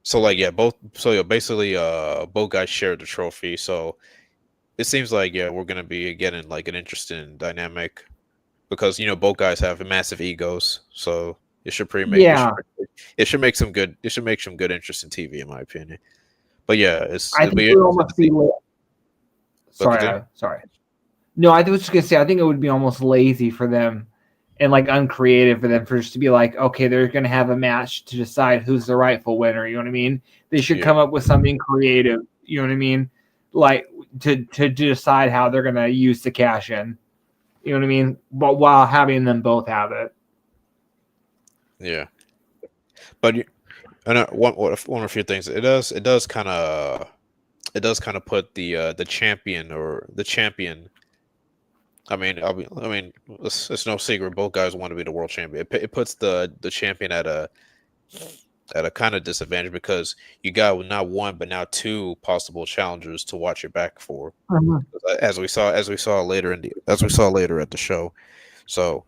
so like yeah, basically both guys shared the trophy. So it seems like yeah, we're gonna be getting like an interesting dynamic because both guys have massive egos. So it should pretty make Yeah, it should make some good interesting TV in my opinion. But yeah, I it'll think be it would interesting to almost be. see. But Sorry, continue. sorry. No, I was just gonna say I think it would be almost lazy for them and like uncreative for them for just to be like, okay, they're gonna have a match to decide who's the rightful winner. You know what I mean? They should Yeah, come up with something creative. You know what I mean? Like to decide how they're gonna use the cash in. You know what I mean? But while having them both have it. yeah. But and one of a few things it does kind of put the champion or the champion. I mean, it's no secret. Both guys want to be the world champion. It puts the champion at a kind of disadvantage because you got not one but now two possible challengers to watch your back for, Mhm. as we saw later at the show. So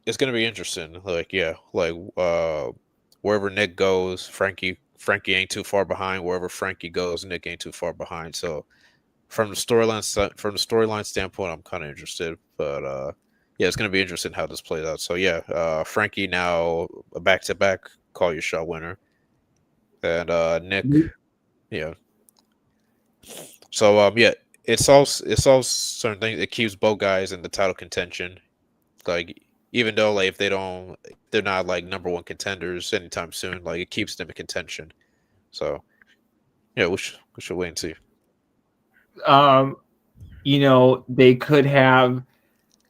it's gonna be interesting. Like yeah, like wherever Nick goes, Frankie ain't too far behind. Wherever Frankie goes, Nick ain't too far behind. So from the storyline standpoint, I'm kind of interested. But yeah, it's gonna be interesting how this plays out. So yeah, Frankie now a back-to-back call your shot winner, and Nick, yeah. So yeah, it's all certain things. It keeps both guys in the title contention. Like even though like if they're not like number one contenders anytime soon. Like it keeps them in contention. So yeah, we should wait and see. Um, they could have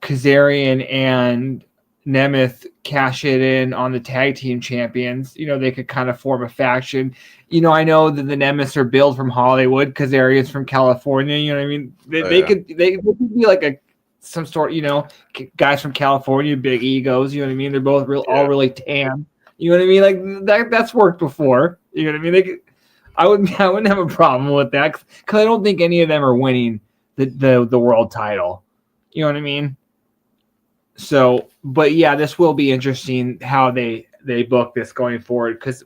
Kazarian and Nemeth cash it in on the tag team champions. They could kind of form a faction. I know that the Nemeths are billed from Hollywood. Kazarian's from California. You know what I mean? They, Oh they yeah, could they could be like some sort. Guys from California, big egos. You know what I mean? They're both all yeah, really tan. You know what I mean? Like that's worked before. You know what I mean? I wouldn't have a problem with that because I don't think any of them are winning the world title. You know what I mean? So, but yeah, this will be interesting how they book this going forward. Because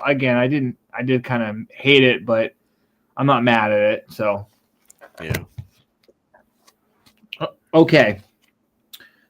again, I did kind of hate it, but I'm not mad at it. So, yeah. okay.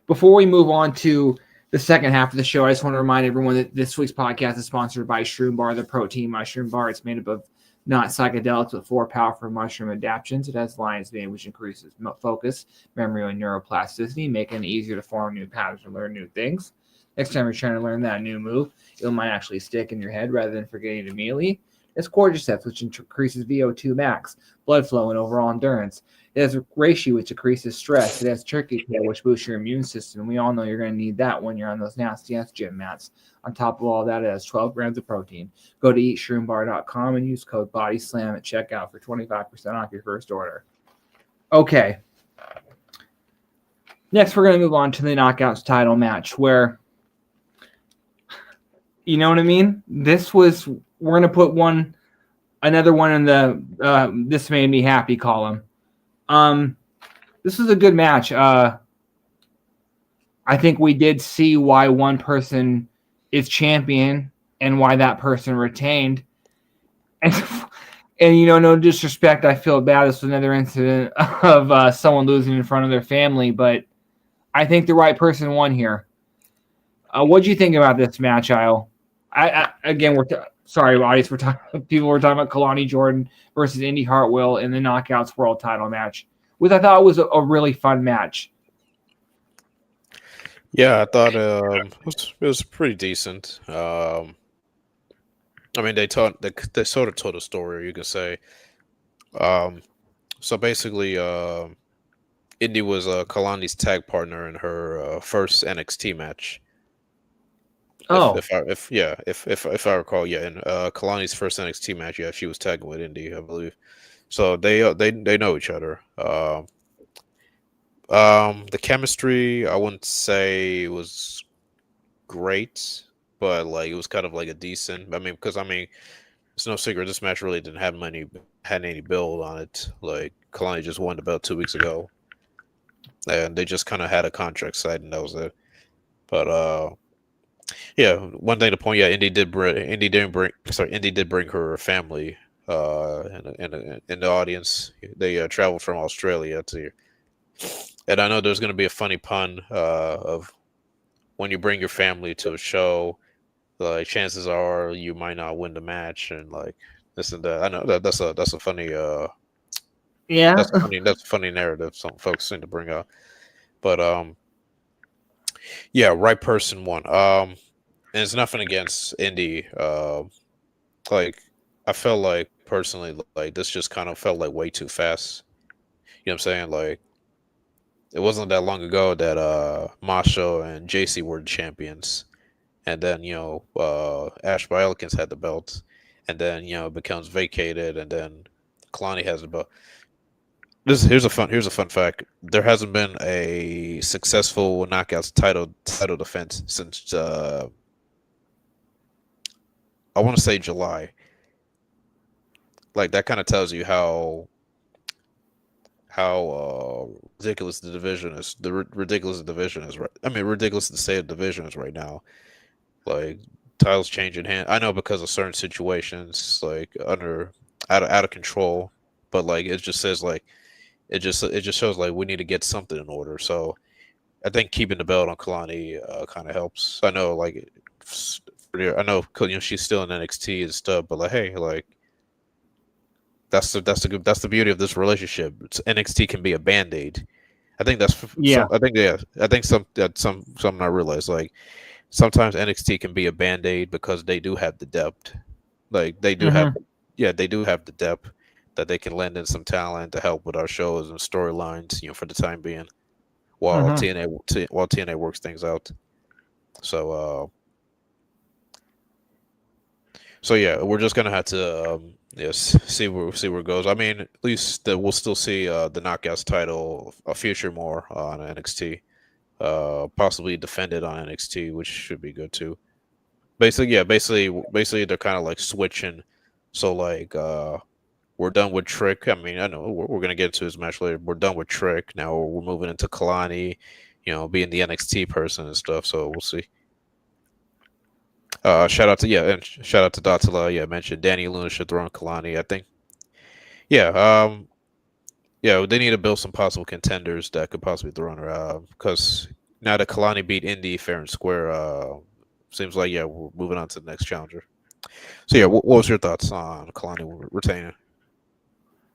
Before we move on to the second half of the show, I just want to remind everyone that this week's podcast is sponsored by Shroom Bar, the protein mushroom bar. It's made up of not psychedelics, but 4 powerful mushroom adaptogens. It has lion's mane, which increases focus, memory, and neuroplasticity, making it easier to form new patterns and learn new things. Next time you're trying to learn that new move, it might actually stick in your head rather than forgetting it immediately. It's cordyceps, which increases VO2 max, blood flow, and overall endurance. It has reishi, which decreases stress. It has turkey tail, which boosts your immune system. We all know you're going to need that when you're on those nasty ass gym mats. On top of all that, it has 12 grams of protein. Go to eatshroombar.com and use code BODYSLAM at checkout for 25% off your first order. Okay. Next, we're going to move on to the Knockouts title match where, you know what I mean? We're going to put another one in the this made me happy column. This was a good match. I think we did see why one person is champion and why that person retained. And no disrespect, I feel bad. This was another incident of someone losing in front of their family, but I think the right person won here. What do you think about this match, Isle? Again, sorry, audience. We're talking about Kelani Jordan versus Indi Hartwell in the Knockouts World Title match, which I thought was a really fun match. Yeah, I thought it was pretty decent. I mean, they sort of told a story, you could say. Um, so basically, Indi was Kalani's tag partner in her first NXT match. Oh, If I recall, yeah, in Kalani's first NXT match, yeah, she was tagging with Indi, I believe. So they know each other. The chemistry I wouldn't say was great, but like it was kind of like a decent. I mean, because it's no secret this match really didn't have any build on it. Like Kalani just won the belt 2 weeks ago, and they just kind of had a contract side, and that was it. But Yeah, one thing to point. Yeah, Indy did bring her family. In the audience, they traveled from Australia to, and I know there's going to be a funny pun of when you bring your family to a show, like chances are you might not win the match, and like this and that. I know that's a funny Yeah. that's a funny narrative some folks seem to bring up. But yeah, right person won. And it's nothing against Indy. Like I felt like personally, like this just kind of felt like way too fast. You know what I'm saying? Like it wasn't that long ago that Masha and JC were the champions, and then Ash by Elegance had the belt, and then it becomes vacated, and then Kalani has the belt. Here's a fun fact. There hasn't been a successful knockouts title defense since I want to say July. Like that kind of tells you how ridiculous the division is. Ridiculous the division is right. I mean, ridiculous to say the division is right now. Like titles changing hand. I know because of certain situations, like out of control. But like it just says like it just shows like we need to get something in order. So I think keeping the belt on Kalani kind of helps. I know like I know she's still in NXT and stuff, but like hey like that's the beauty of this relationship. NXT can be a band aid. I think that's Yeah. I think yeah. I think some I realize like sometimes NXT can be a band aid because they do have the depth. Like they do have Hmm. they do have the depth that they can lend in some talent to help with our shows and storylines. For the time being, while Hmm. TNA works things out. So so yeah, we're just gonna have to yes see where it goes. I mean, at least we'll still see the Knockouts title a future more on NXT, possibly defended on NXT, which should be good too. Basically, yeah, basically they're kind of like switching. So like we're done with Trick. I mean, I know we're gonna get into his match later. We're done with Trick. Now we're moving into Kalani, being the NXT person and stuff. So we'll see. Shout out to and shout out to Datala. Yeah, mentioned Danny Luna should throw in Kalani. I think. Yeah. Yeah, they need to build some possible contenders that could possibly throw in her. Because now that Kalani beat Indy fair and square, seems like yeah we're moving on to the next challenger. So yeah, what was your thoughts on Kalani retaining?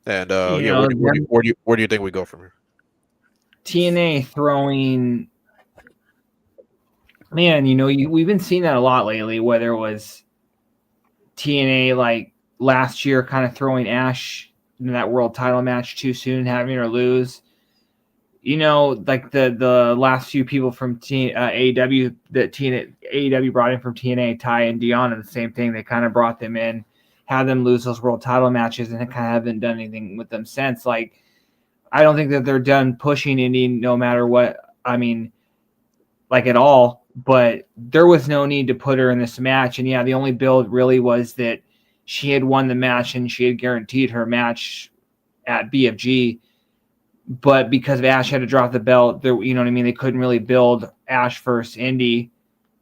And You yeah, know, where do you think we go from here? TNA throwing, man, we've been seeing that a lot lately, whether it was TNA like last year kind of throwing Ash in that world title match too soon, having her lose. Like the last few people from AEW that AEW brought in from TNA, Ty and Dion, and the same thing. They kind of brought them in, had them lose those world title matches, and kind of haven't done anything with them since. Like, I don't think that they're done pushing Indy no matter what. I mean, like at all. But there was no need to put her in this match. And yeah, the only build really was that she had won the match and she had guaranteed her match at BFG. But because of Ash had to drop the belt, there, you know what I mean? They couldn't really build Ash versus Indy.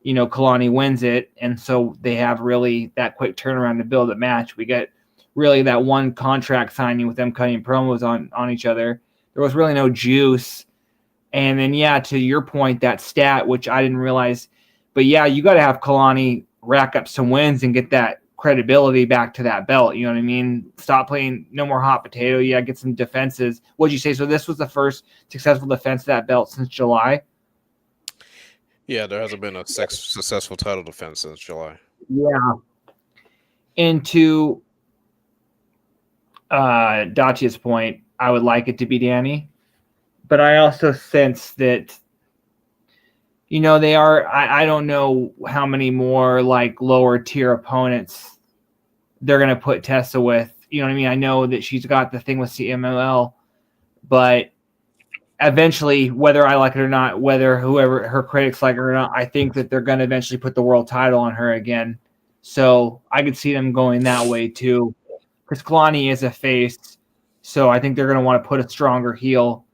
Kalani wins it. And so they have really that quick turnaround to build a match. We get really that one contract signing with them cutting promos on each other. There was really no juice. And then, yeah, to your point, that stat, which I didn't realize, but yeah, you got to have Kalani rack up some wins and get that credibility back to that belt. You know what I mean? Stop playing no more hot potato. Yeah, get some defenses. What'd you say? So this was the first successful defense of that belt since July? Yeah, there hasn't been a successful title defense since July. Yeah. And to Dacia's point, I would like it to be Danny, but I also sense that they are. I don't know how many more like lower tier opponents they're gonna put Tessa with. You know what I mean? I know that she's got the thing with CMLL, but eventually, whether I like it or not, whether whoever her critics like it or not, I think that they're gonna eventually put the world title on her again. So I could see them going that way too, because Kalani is a face. So I think they're gonna want to put a strong heel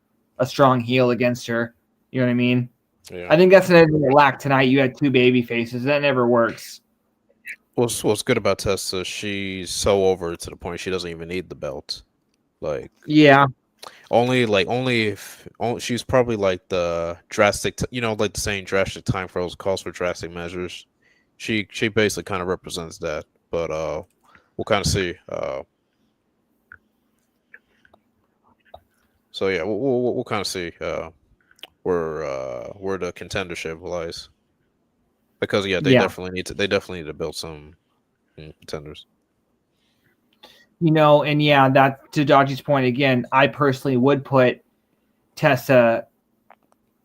against her. You know what I mean? Yeah. I think that's an ending they lack tonight. You had two baby faces. That never works. What's good about Tessa? She's so over to the point she doesn't even need the belt. Like Yeah. only if she's probably like the drastic, like the saying drastic time calls for drastic measures. She basically kind of represents that, but we'll kind of see. So yeah, we'll kind of see where the contendership lies, because yeah, Yeah. they definitely need to build some contenders. And yeah, that to Dodgy's point again, I personally would put Tessa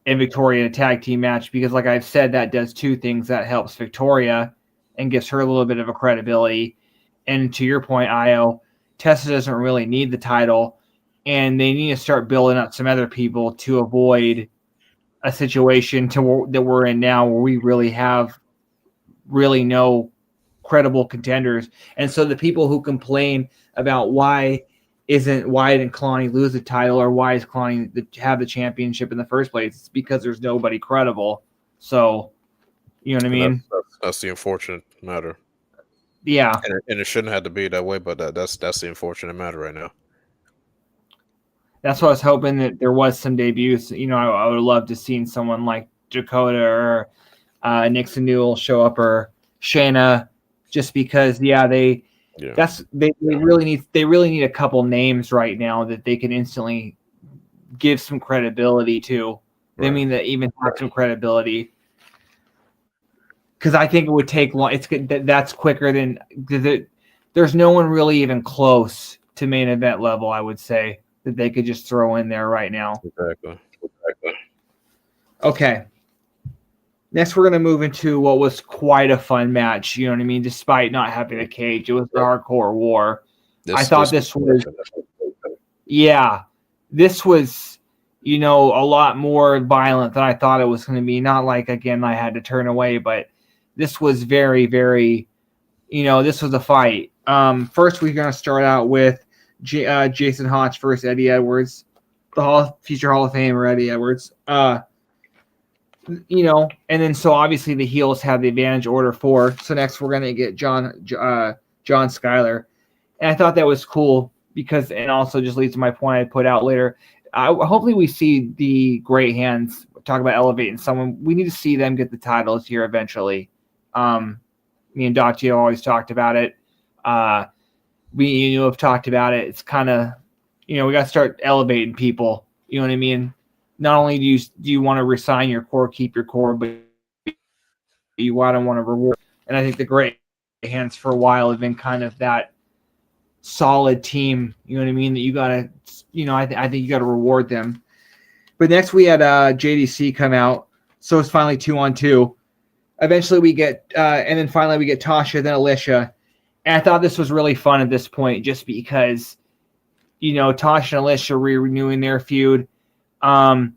and Victoria in a tag team match because, like I've said, that does two things. That helps Victoria and gives her a little bit of a credibility. And to your point, Io, Tessa doesn't really need the title, and they need to start building up some other people to avoid a situation that we're in now where we really have really no credible contenders. And so the people who complain about why didn't Kelani lose the title, or why is Kelani have the championship in the first place? It's because there's nobody credible. So, you know what I And mean? that's the unfortunate matter. Yeah. And it shouldn't have to be that way, but that's the unfortunate matter right now. That's what I was hoping, that there was some debuts. I would love to see someone like Dakota or Nixon Newell show up, or Shayna, just because, they really need a couple names right now that they can instantly give some credibility to. Right. I mean, that even have some credibility, because I think it would take long. That's quicker than there's no one really even close to main event level, I would say, that they could just throw in there right now. Exactly. Okay. Next, we're going to move into what was quite a fun match. You know what I mean? Despite not having a cage, it was the Hardcore War. I thought this was a lot more violent than I thought it was going to be. Not like, again, I had to turn away, but this was very, very, this was a fight. First, we're going to start out with Jason Hotch versus Eddie Edwards, the future Hall of Famer Eddie Edwards. And then so obviously the heels have the advantage, order 4. So next we're going to get John Skyler. And I thought that was cool because, and also just leads to my point I put out later. Hopefully we see the Great Hands talk about elevating someone. We need to see them get the titles here eventually. Me and Dottie always talked about it. We have talked about it. It's kind of, we got to start elevating people. You know what I mean? Not only do you want to resign your core, keep your core, but you want to reward. And I think the Great Hands for a while have been kind of that solid team. You know what I mean? That you got to, I think you got to reward them. But next we had JDC come out. So it's finally 2-on-2. Eventually we get, and then finally we get Tasha, then Alicia. And I thought this was really fun at this point, just because, Tasha and Alicia renewing their feud. And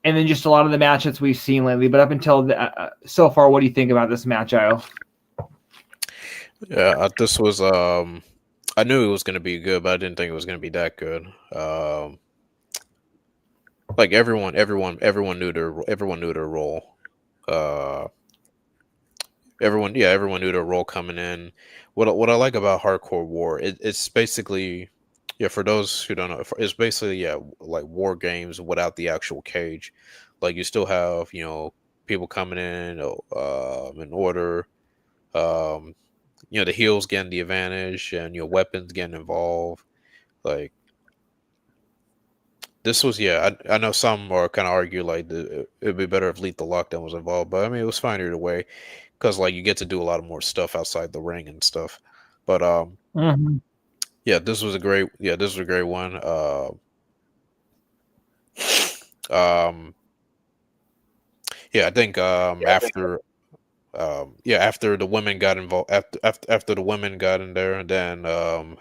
then just a lot of the matches we've seen lately. But up until so far, what do you think about this match, Io? Yeah, this was I knew it was going to be good, but I didn't think it was going to be that good. Like everyone knew their role. Everyone knew their role coming in. What I like about Hardcore War, it's basically, for those who don't know, it's basically like war games without the actual cage. Like you still have people coming in order. The heels getting the advantage and weapons getting involved. Like this was I know some are kind of argue like it'd be better if Lethal Lockdown was involved, but I mean it was fine either way because like you get to do a lot of more stuff outside the ring and stuff. But this was a great one. I think after the women got involved, after the women got in there, and then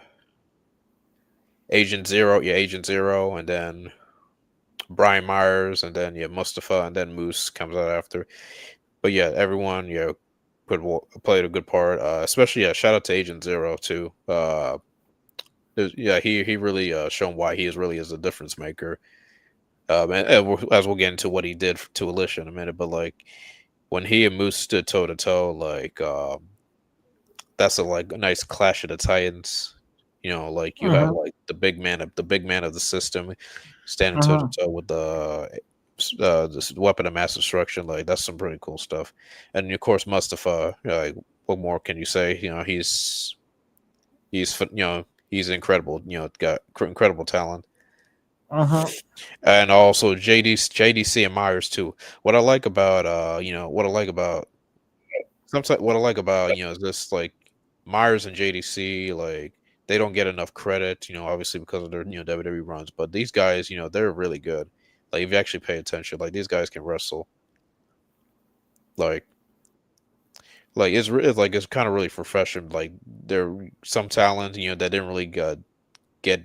Agent Zero, and then Brian Myers, and then Mustafa, and then Moose comes out after. But everyone played a good part. Especially shout out to Agent Zero too. He really shown why he really is a difference maker. as we'll get into what he did to Alicia in a minute, but like when he and Moose stood toe to toe, like that's a nice clash of the titans. You know, like you have Uh-huh. like the big man of the system, standing toe to Uh-huh. toe with this weapon of mass destruction. Like that's some pretty cool stuff. And of course, Mustafa. Like, what more can you say? You know, he's incredible. You know, got incredible talent. Uh-huh. And also JDC and Myers too. What I like about what I like about sometimes what I like about is this like Myers and JDC, like they don't get enough credit, obviously because of their WWE runs, but these guys, they're really good. Like if you actually pay attention, like these guys can wrestle. Like it's kind of really refreshing. Like there some talent, that didn't really get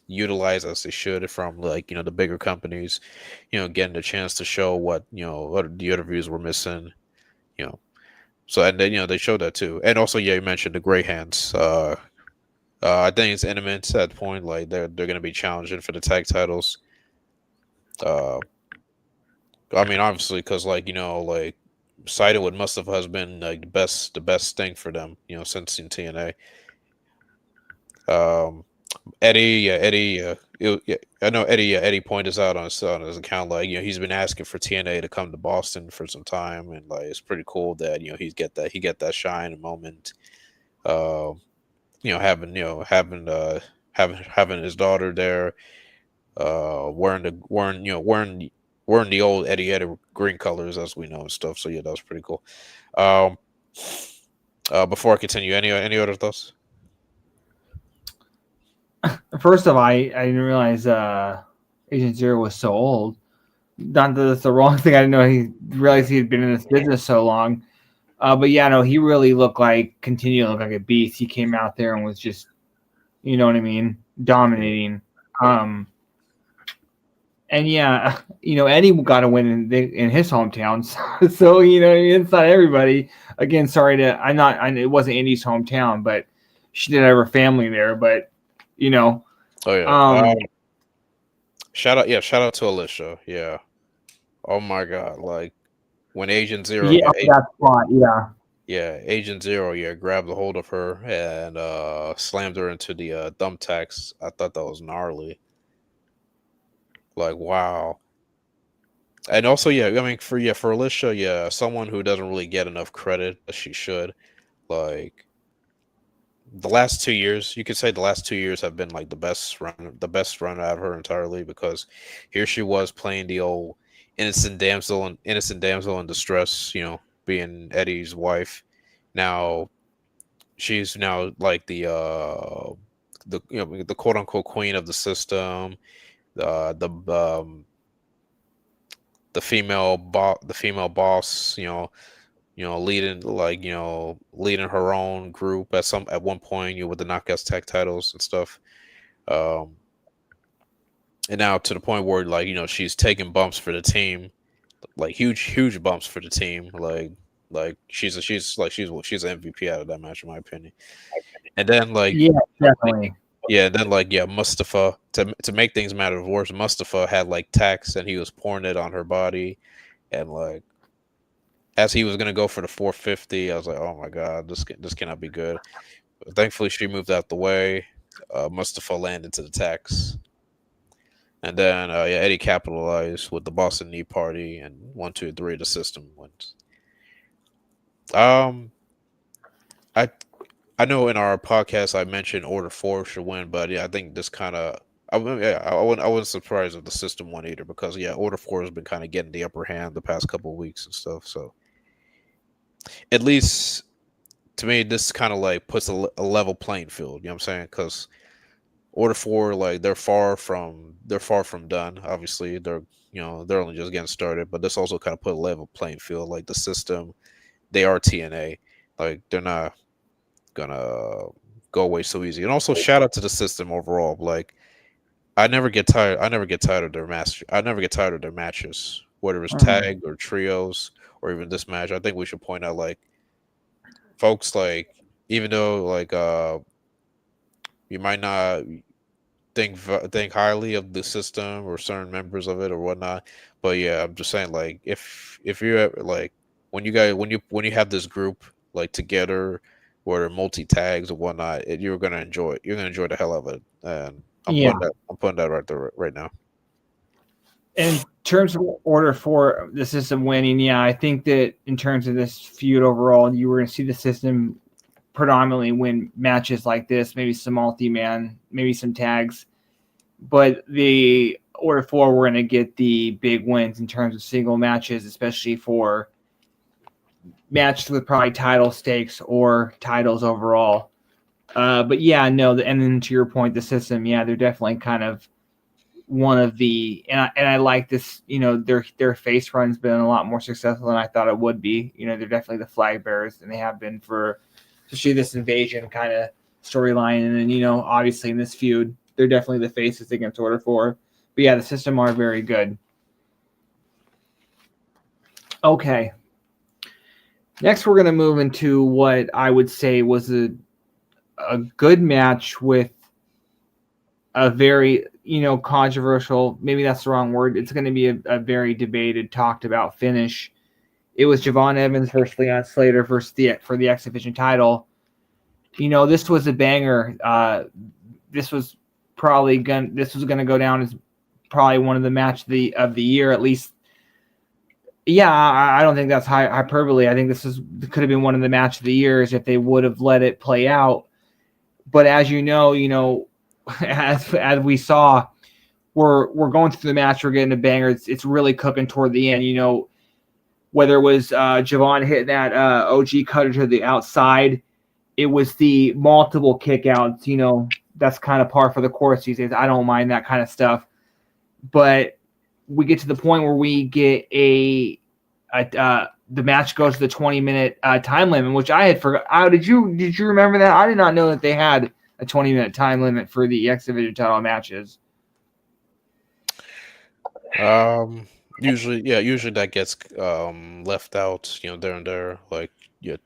utilized as they should from like the bigger companies, getting the chance to show what what the interviews were missing, you know. So and then they showed that too, and also you mentioned the Gray Hands. I think it's intimate at that point. Like they're going to be challenging for the tag titles. Uh, I mean, obviously, because like siding with Mustafa has been like the best thing for them, since in TNA. Um, Eddie, yeah, Eddie, yeah, I know Eddie. Yeah, Eddie pointed this out on his account. Like, he's been asking for TNA to come to Boston for some time, and like it's pretty cool that he get that shine and moment. Uh, having his daughter there, wearing the old Eddie green colors as we know and stuff. So yeah, that was pretty cool. Um, before I continue, any other thoughts? First of all, I didn't realize Agent Zero was so old. Not that that's the wrong thing. I didn't know he realized he had been in this business so long. But yeah, no, he really continued to look like a beast. He came out there and was just, you know what I mean, dominating. Um, and yeah, Eddie got a win in his hometown. So it's not everybody. Again, sorry it wasn't Indy's hometown, but she did have her family there. But you know, Oh yeah. um, Shout out to Alicia. Yeah. Oh my God. Like when Agent Zero, yeah, that spot, yeah. Agent Zero, grabbed a hold of her and slammed her into the thumbtacks. I thought that was gnarly. Like wow. And also, I mean, for Alicia, someone who doesn't really get enough credit as she should. Like the last 2 years, you could say the last 2 years have been like the best run out of her entirely because here she was playing the old innocent damsel in distress, being Eddie's wife. Now she's now like the quote unquote queen of the system, the the female boss, leading leading her own group at one point, with the knockouts tag titles and stuff. Um, and now to the point where she's taking bumps for the team, like huge bumps for the team. Like she's an MVP out of that match in my opinion. And then Yeah, definitely. Mustafa to make things matter worse, Mustafa had like tacks and he was pouring it on her body, and like as he was gonna go for the 450, I was like, oh my god, this cannot be good. But thankfully, she moved out the way. Mustafa landed to the tacks, and then Eddie capitalized with the Boston Knee Party, and 1, 2, 3, the system wins. Um, I I know in our podcast I mentioned Order 4 should win, but I think this kind of I wasn't surprised if the system won either because Order 4 has been kind of getting the upper hand the past couple of weeks and stuff. So at least to me, this kind of like puts a level playing field. You know what I'm saying? Because Order 4, like they're far from done. Obviously, they're only just getting started, but this also kind of put a level playing field. Like the system, they are TNA. Like they're not gonna go away so easy. And also shout out to the system overall. Like I never get tired. I never get tired of their match. I never get tired of their matches, whether it's Mhm. tag or trios or even this match. I think we should point out like folks, like even though like you might not think highly of the system or certain members of it or whatnot. But yeah, I'm just saying, like, if you're ever, like, when you have this group like together or multi tags or whatnot, you're gonna enjoy it. You're gonna enjoy the hell out of it. And Yeah. I'm putting that right there right now. In terms of order for the system winning, yeah, I think that in terms of this feud overall, you were going to see the system predominantly win matches like this, maybe some multi-man, maybe some tags. But the order 4, we're going to get the big wins in terms of single matches, especially for matches with probably title stakes or titles overall. But yeah, no, and then to your point, the system, yeah, they're definitely kind of one of the, and I like this, their face run's been a lot more successful than I thought it would be. They're definitely the flag bearers, and they have been for especially this invasion kind of storyline. And then, obviously in this feud, they're definitely the faces against Order 4. But yeah, the system are very good. Okay. Next, we're going to move into what I would say was a good match with a very, controversial, maybe that's the wrong word. It's going to be a very debated, talked about finish. It was Javon Evans versus Leon Slater for the X Division title. This was a banger. This was going to go down as probably one of the match of the year, at least. Yeah, I don't think that's hyperbole. I think this could have been one of the match of the years if they would have let it play out. But as you know, as we saw, we're going through the match. We're getting a banger. It's really cooking toward the end. Whether it was Javon hitting that OG cutter to the outside, it was the multiple kickouts. That's kind of par for the course these days. I don't mind that kind of stuff. But we get to the point where we get the match goes to the 20-minute time limit, which I had forgot. Did you remember that? I did not know that they had a 20-minute time limit for the X Division title matches. Usually that gets left out, there and there. Like, yeah,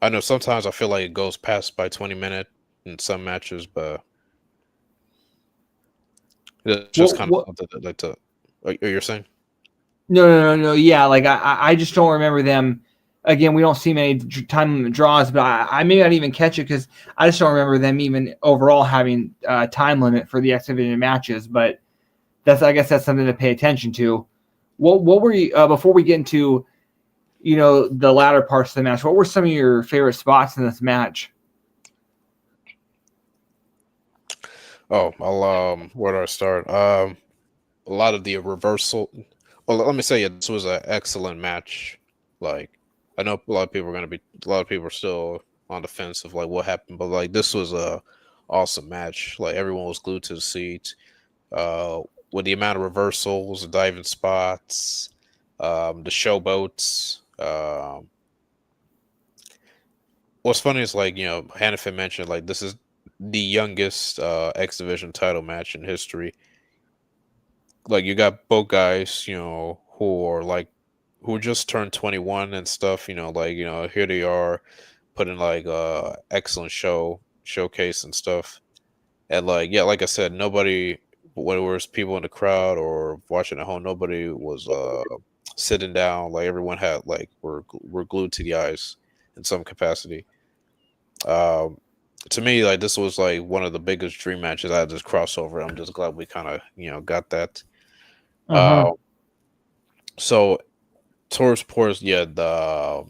I know sometimes I feel like it goes past by 20 minutes in some matches, but it's just kind of something like to. You're saying? No. Yeah, like I just don't remember them. Again, we don't see many time limit draws, but I may not even catch it because I just don't remember them even overall having time limit for the X Division matches. But I guess that's something to pay attention to. What were you before we get into the latter parts of the match? What were some of your favorite spots in this match? Oh, where do I start? A lot of the reversal. Well, let me say this was an excellent match. Like, I know a lot of people are still on the fence of like what happened, but like this was a awesome match. Like everyone was glued to the seat. With the amount of reversals, the diving spots, the showboats. What's funny is like Hannafin mentioned like this is the youngest X Division title match in history. Like you got both guys, who just turned 21 and stuff. Here they are, putting like excellent showcase and stuff. And like like I said, nobody, whether it was people in the crowd or watching at home, nobody was sitting down. Like everyone had were glued to the eyes in some capacity. To me, like this was like one of the biggest dream matches I had this crossover. I'm just glad we kind of got that. So towards towards the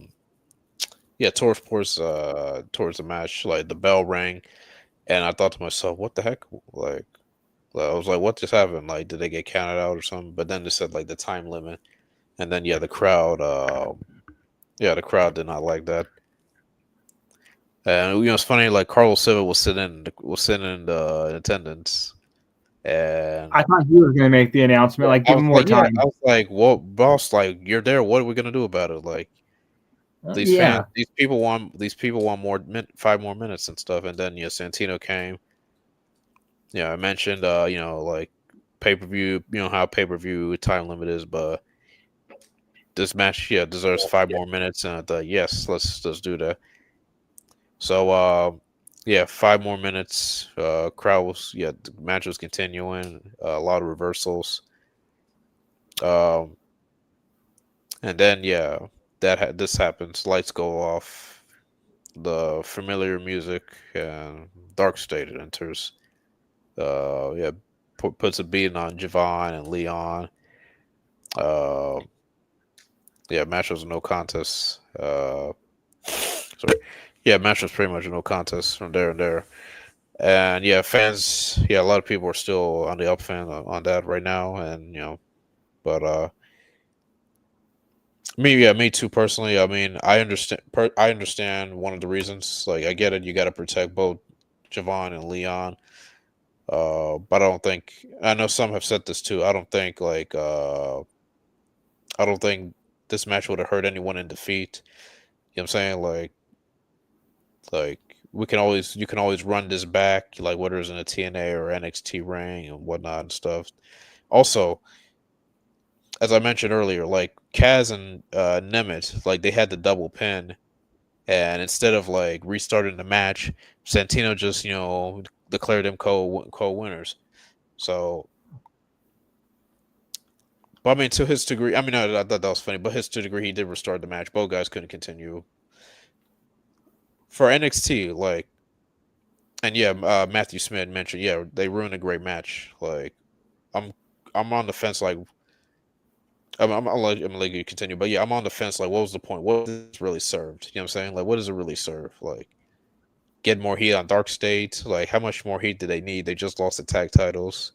match, like the bell rang, and I thought to myself, what the heck? Like I was like, what just happened? Like, did they get counted out or something? But then they said like the time limit, and then the crowd, the crowd did not like that. And it's funny, like Carlos Silva was sitting in attendance, and I thought you were going to make the announcement. Like, give him more time. I was like, "Well, boss, like you're there. What are we gonna do about it? Like these fans, these people want more 5 more minutes and stuff." And then Santino came. I mentioned like pay-per-view. How pay-per-view time limit is, but this match deserves 5 more minutes. And I thought, yes, let's do that. So yeah, 5 more minutes. Crowd was the match was continuing. A lot of reversals. Um, and then this happens. Lights go off. The familiar music and Dark State enters. Yeah, puts a beating on Javon and Leon. Uh, yeah, match was a no contest. Sorry. Yeah, match was pretty much a no contest from there and there. And yeah, fans, a lot of people are still on the up fan on that right now, and but me too personally. I mean, I understand. I understand one of the reasons. Like, I get it. You got to protect both Javon and Leon. But I don't think. I know some have said this too. I don't think I don't think this match would have hurt anyone in defeat. You know what I'm saying? Like you can always run this back, like whether it's in a TNA or NXT ring and whatnot and stuff. Also, as I mentioned earlier, like Kaz and Nemeth, like they had the double pin, and instead of like restarting the match, Santino just declared them co winners. So, but I mean, to his degree, I mean, I thought that was funny, but his to degree, he did restart the match. Both guys couldn't continue for NXT, like, and Matthew Smith mentioned, they ruined a great match. Like, I'm I'm on the fence, like I'm let you continue, but I'm on the fence. Like, what was the point? What does this really served? You know what I'm saying? Like, what does it really serve? Like, get more heat on Dark State? Like, how much more heat do they need? They just lost the tag titles.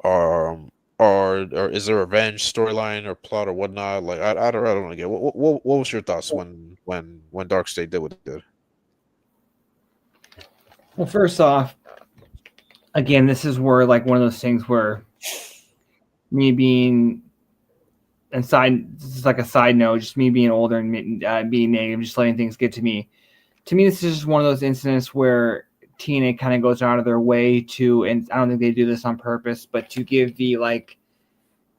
Or is there a revenge storyline or plot or whatnot? Like, I don't want to get. What was your thoughts when Dark State did what they did? Well, first off, again, this is where like one of those things where me being inside, this is like a side note, just me being older and being negative, just letting things get to me. To me, this is just one of those incidents where TNA kind of goes out of their way to, and I don't think they do this on purpose, but to give the like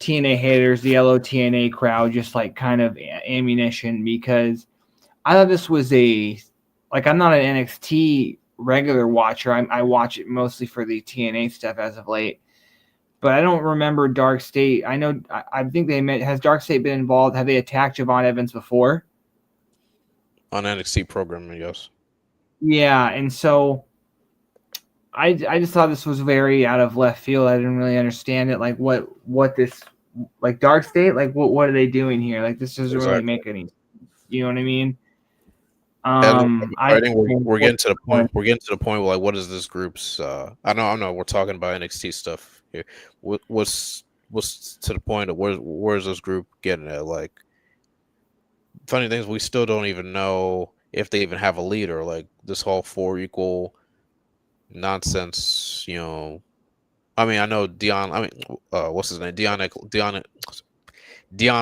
TNA haters, the yellow TNA crowd, just like kind of ammunition, because I thought this was I'm not an NXT regular watcher. I watch it mostly for the TNA stuff as of late, but I don't remember Dark State. I think has Dark State been involved? Have they attacked Javon Evans before? On NXT programming, yes. Yeah, and so I just thought this was very out of left field. I didn't really understand it. Like what this, like Dark State, like what are they doing here? Like, this doesn't really make any, you know what I mean? And I think we're getting to the point. We're getting to the point where, like, what is this group's? I know. We're talking about NXT stuff here. What's to the point of where's this group getting at? Like, funny things, we still don't even know if they even have a leader. Like, this whole 4 equal nonsense. I mean, I know Dion. I mean, what's his name? Dion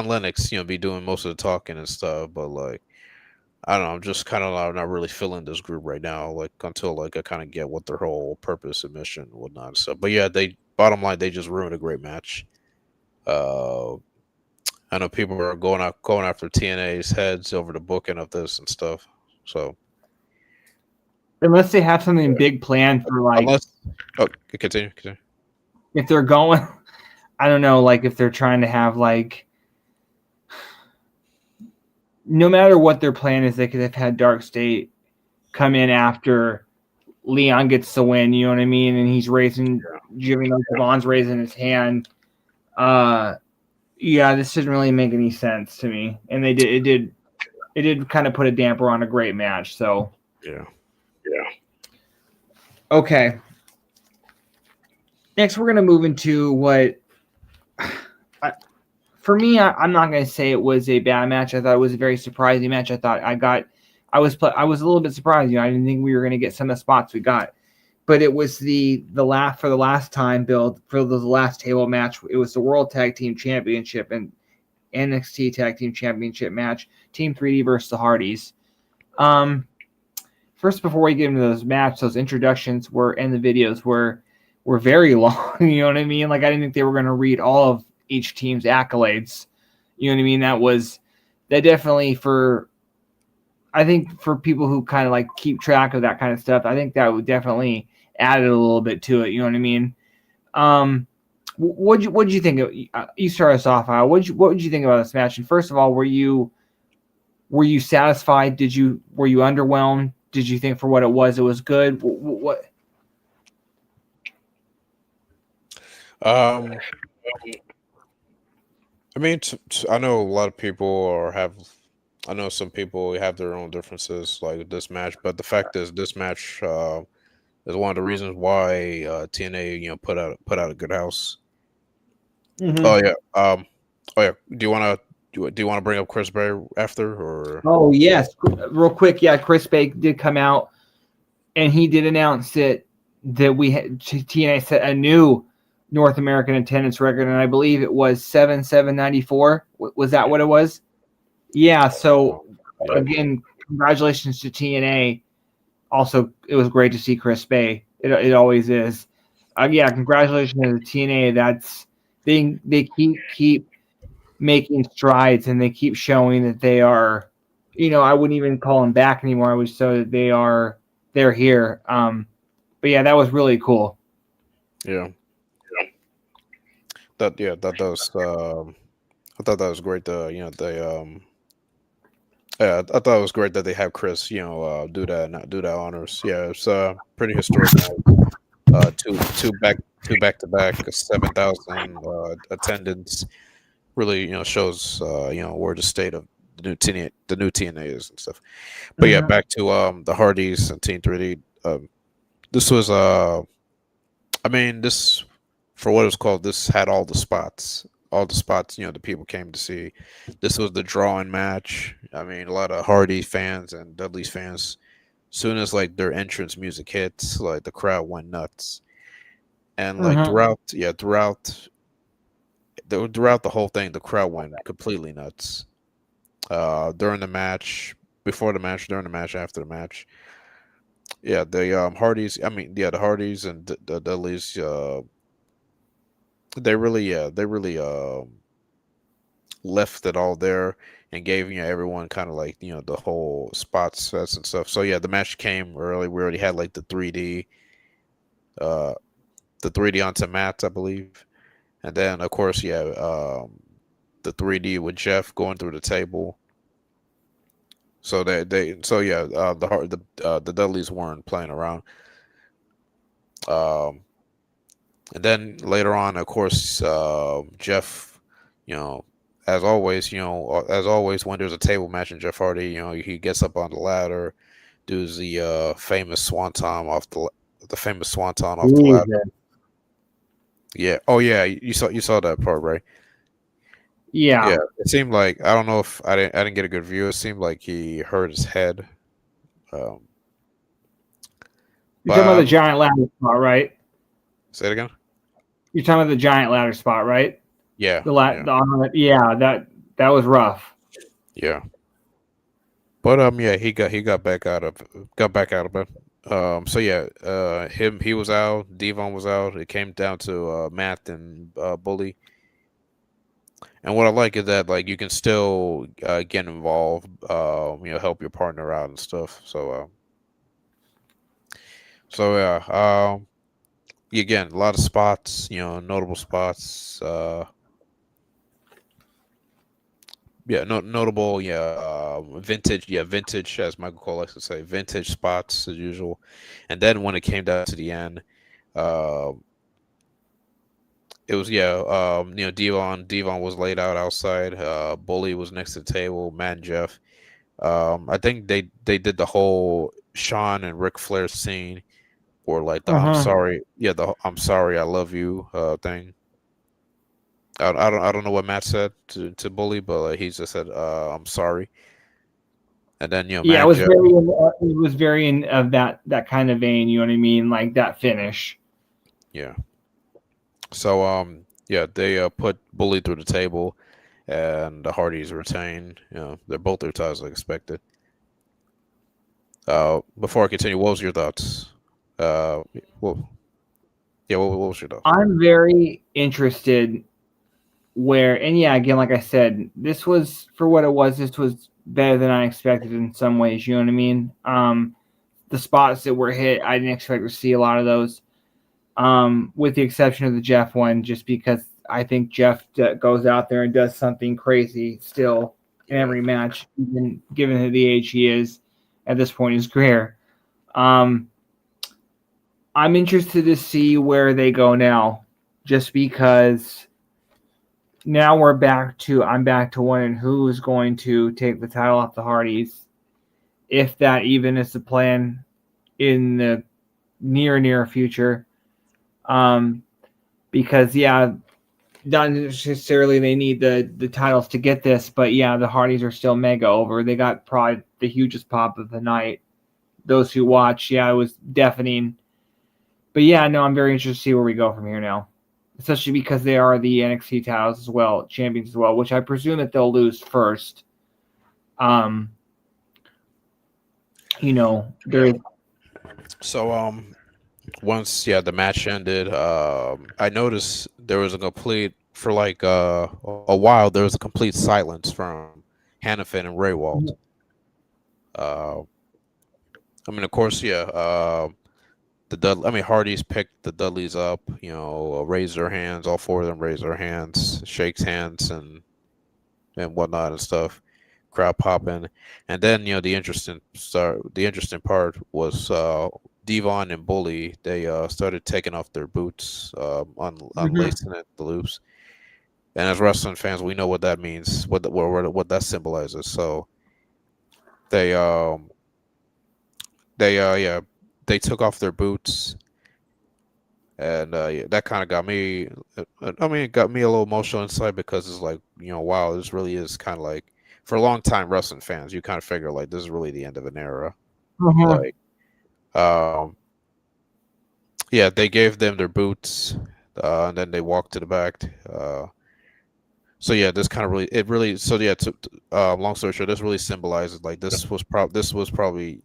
Lennox. Be doing most of the talking and stuff, but like, I don't know. I'm just kind of not really feeling this group right now. Like, until like I kind of get what their whole purpose and mission and whatnot. So, but they bottom line, they just ruined a great match. I know people are going after TNA's heads over the booking of this and stuff. So, unless they have something big planned for continue. If they're going, I don't know, like if they're trying to have like, no matter what their plan is, they could have had Dark State come in after Leon gets the win, you know what I mean? And he's Javon's raising his hand. This didn't really make any sense to me. And it did kind of put a damper on a great match. So yeah. Okay. Next, we're gonna move into what. For me, I'm not going to say it was a bad match. I thought it was a very surprising match. I was a little bit surprised. I didn't think we were going to get some of the spots we got, but it was the last time build for the last table match. It was the World Tag Team Championship and NXT Tag Team Championship match. Team 3D versus the Hardys. First, before we get into those introductions and the videos were very long. You know what I mean? Like, I didn't think they were going to read all of each team's accolades. You know what I mean? That definitely, for I think for people who kind of like keep track of that kind of stuff, I think that would definitely add a little bit to it. You know what I mean? What'd you think of? You start us off. What would you think about this match? And first of all, were you satisfied? Were you underwhelmed? Did you think for what it was good? What? I mean, I know a lot of people I know some people have their own differences like this match, but the fact is, this match is one of the reasons why TNA put out a good house. Mm-hmm. Oh yeah. Oh yeah. Do you want to bring up Chris Bay after or? Oh yes, real quick. Yeah, Chris Bay did come out, and he did announce that we had TNA set a new North American attendance record, and I believe it was 7,794. Was that what it was? Yeah. So again, congratulations to TNA. Also, it was great to see Chris Bay. It always is. Yeah, congratulations to the TNA. That's they keep making strides, and they keep showing that they are. I wouldn't even call them back anymore. I would show that they're here. But yeah, that was really cool. Yeah. That was I thought that was great. Yeah, I thought it was great that they have Chris, do that honors. Yeah, it's pretty historic now. Two back to back 7,000 attendance really shows where the state of the new TNA is and stuff. But yeah, back to the Hardys and Team 3D. This was I mean, this, for what it was called, this had all the spots. All the spots, the people came to see. This was the drawing match. I mean, a lot of Hardy fans and Dudley's fans. Soon as like their entrance music hits, like the crowd went nuts. And like throughout the whole thing, the crowd went completely nuts. During the match, before the match, during the match, after the match. Yeah, the Hardys. I mean, yeah, the Hardys and the Dudleys. They really left it all there and gave everyone kind of like the whole spot sets and stuff. So yeah, the match came early. We already had like the 3D onto mats, I believe, and then of course the 3D with Jeff going through the table. So the Dudleys weren't playing around. And then later on, of course, Jeff, as always, when there's a table match in Jeff Hardy, he gets up on the ladder, does the famous swanton off the ladder. Yeah. Oh yeah, you saw that part, right? Yeah. Yeah. It seemed like, I don't know if I didn't get a good view. It seemed like he hurt his head. You're talking about the giant ladder spot, right? Say it again. You're talking about the giant ladder spot, right? Yeah. That was rough. Yeah. But yeah, he got back out of it. So yeah, he was out, Devon was out. It came down to Matt and Bully. And what I like is that like you can still get involved, help your partner out and stuff. So yeah, again, a lot of spots, notable spots. Notable, vintage, as Michael Cole likes to say, vintage spots as usual. And then when it came down to the end, it was Devon was laid out outside. Bully was next to the table. Matt and Jeff. I think they did the whole Shawn and Ric Flair scene, or like the I'm sorry, the I'm sorry, I love you thing. I don't know what Matt said to Bully, but he just said I'm sorry. And then it was very in of that kind of vein. You know what I mean, like that finish. Yeah. So they put Bully through the table, and the Hardys retained. They're both retired as expected. Before I continue, what was your thoughts? What was your thoughts? I'm very interested. Again, like I said, this was, for what it was, this was better than I expected in some ways. You know what I mean? The spots that were hit, I didn't expect to see a lot of those. With the exception of the Jeff one, just because I think Jeff goes out there and does something crazy still in every match, even given the age he is at this point in his career. I'm interested to see where they go now, just because now I'm back to wondering who's going to take the title off the Hardys, if that even is the plan in the near future. Because not necessarily they need the titles to get this, but the Hardys are still mega over. They got probably the hugest pop of the night. Those who watch, it was deafening. But I'm very interested to see where we go from here now, especially because they are the NXT titles as well, champions as well, which I presume that they'll lose first. So once the match ended, I noticed there was a complete for like a while there was a complete silence from Hannafin and Raywalt. I mean, of course, Hardys picked the Dudleys up, raised their hands. All four of them raised their hands, shakes hands, and whatnot and stuff. Crowd popping, and then the interesting part was Devon and Bully. They started taking off their boots, unlacing the loops. And as wrestling fans, we know what that means, what that symbolizes. So they took off their boots, and that kind of got me. It got me a little emotional inside, because it's like, wow, this really is kind of like, for a long time wrestling fans, you kind of figure like this is really the end of an era. Like, they gave them their boots, and then they walked to the back. This kind of really long story short, this really symbolizes like this was probably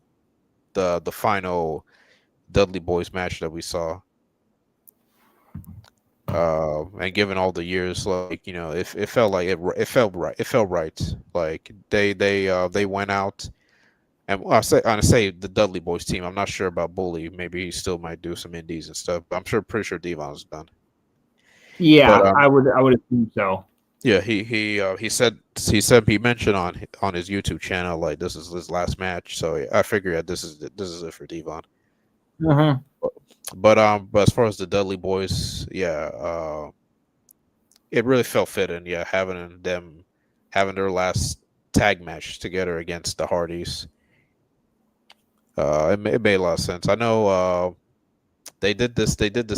the final Dudley Boys match that we saw. And given all the years, like, it felt like it felt right. Like they went out, and I say the Dudley Boys team. I'm not sure about Bully. Maybe he still might do some indies and stuff. But pretty sure Devon's done. Yeah, but, I would assume so. Yeah, he mentioned on his YouTube channel like this is his last match. So I figured this is it for Devon. But as far as the Dudley Boys, it really felt fitting. Having their last tag match together against the Hardys. It made a lot of sense. I know they did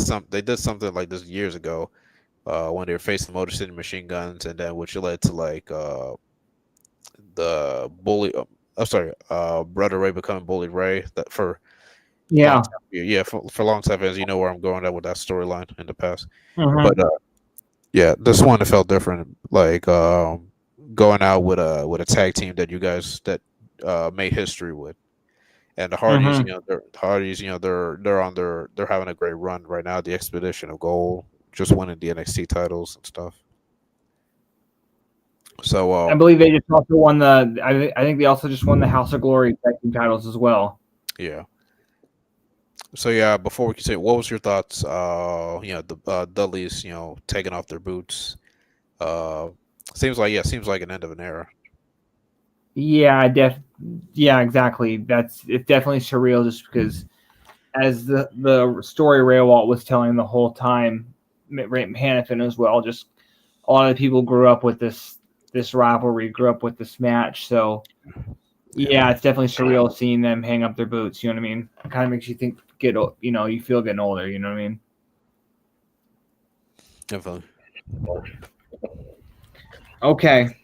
something like this years ago, when they were facing Motor City Machine Guns, and then which led to like the Bully. Brother Ray becoming Bully Ray. That for for long time fans, you know where I'm going at with that storyline in the past. But this one, it felt different. Like going out with a tag team that you guys made history with. And the Hardys, they're having a great run right now. The Expedition of Gold, just winning the NXT titles and stuff. So I believe they just also won I think they also just won the House of Glory tag team titles as well. Yeah. So before we continue, what was your thoughts? The Dudleys, taking off their boots. Seems like an end of an era. Yeah, exactly. It's definitely surreal, just because as the story Raywalt was telling the whole time, Hannafin as well, just a lot of people grew up with this rivalry, grew up with this match. So it's definitely surreal seeing them hang up their boots. You know what I mean? It kind of makes you think, you feel getting older. You know what I mean? Definitely. Okay.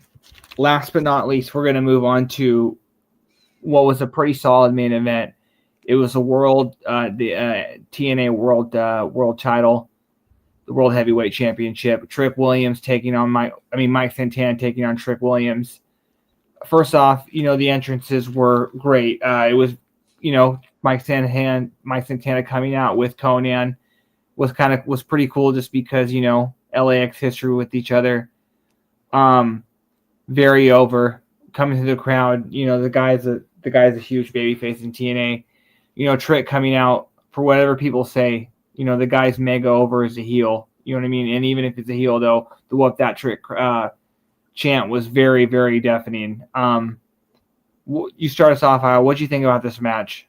Last but not least, we're going to move on to what was a pretty solid main event. It was the TNA world title, the World Heavyweight Championship. Trick Williams taking on Mike Santana taking on Trick Williams. First off, the entrances were great. It was, Mike Santana coming out with Conan was pretty cool, just because, LAX history with each other. Very over. coming to the crowd. The guy's a huge babyface in TNA. Trick coming out for whatever people say. The guy's mega over as a heel. You know what I mean? And even if it's a heel, though, the "Whoop That Trick" chant was very, very deafening. You start us off, Kyle. What do you think about this match?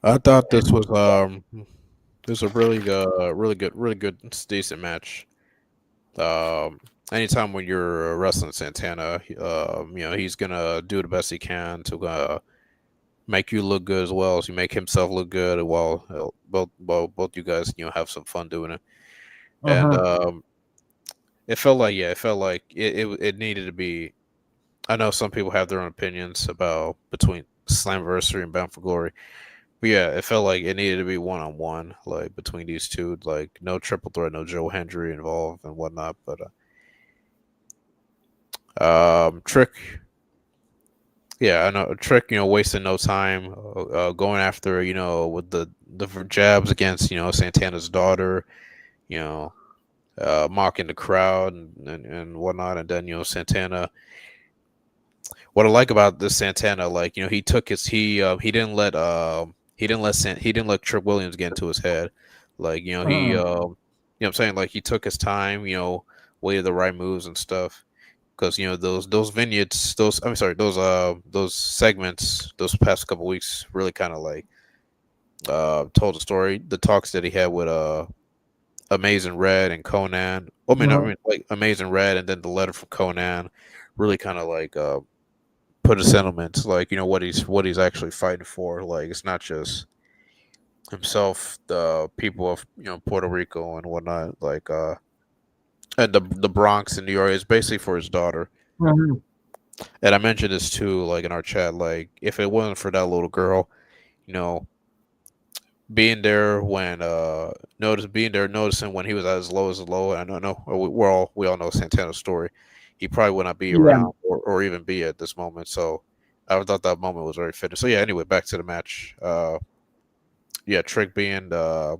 I thought this was a really good, decent match. Anytime when you're wrestling Santana, he's gonna do the best he can to make you look good as well as you make himself look good, while both you guys have some fun doing it. And it felt like it needed to be. I know some people have their own opinions about between Slammiversary and Bound for Glory. But yeah, it felt like it needed to be 1-on-1, like between these two, like no triple threat, no Joe Hendry involved and whatnot. But Trick, yeah, I know Trick, wasting no time, going after, with the jabs against, Santana's daughter, mocking the crowd and whatnot, and then Santana. What I like about this Santana, like he took his he didn't let Trick Williams get into his head. Like, what I'm saying, like he took his time, waited the right moves and stuff. Because those vignettes, those segments, those past couple weeks really kind of like told the story. The talks that he had with Amazing Red and Conan. Like Amazing Red, and then the letter from Conan really kind of like put a sentiment, like what he's actually fighting for. Like it's not just himself, the people of Puerto Rico and whatnot, like and the Bronx in New York. Is basically for his daughter. Mm-hmm. And I mentioned this too, like in our chat, like if it wasn't for that little girl, being there when noticing when he was at his lowest low. And I know we all know Santana's story. He probably would not be around or even be at this moment. So I thought that moment was very fitting. So yeah, anyway, back to the match. Trick being the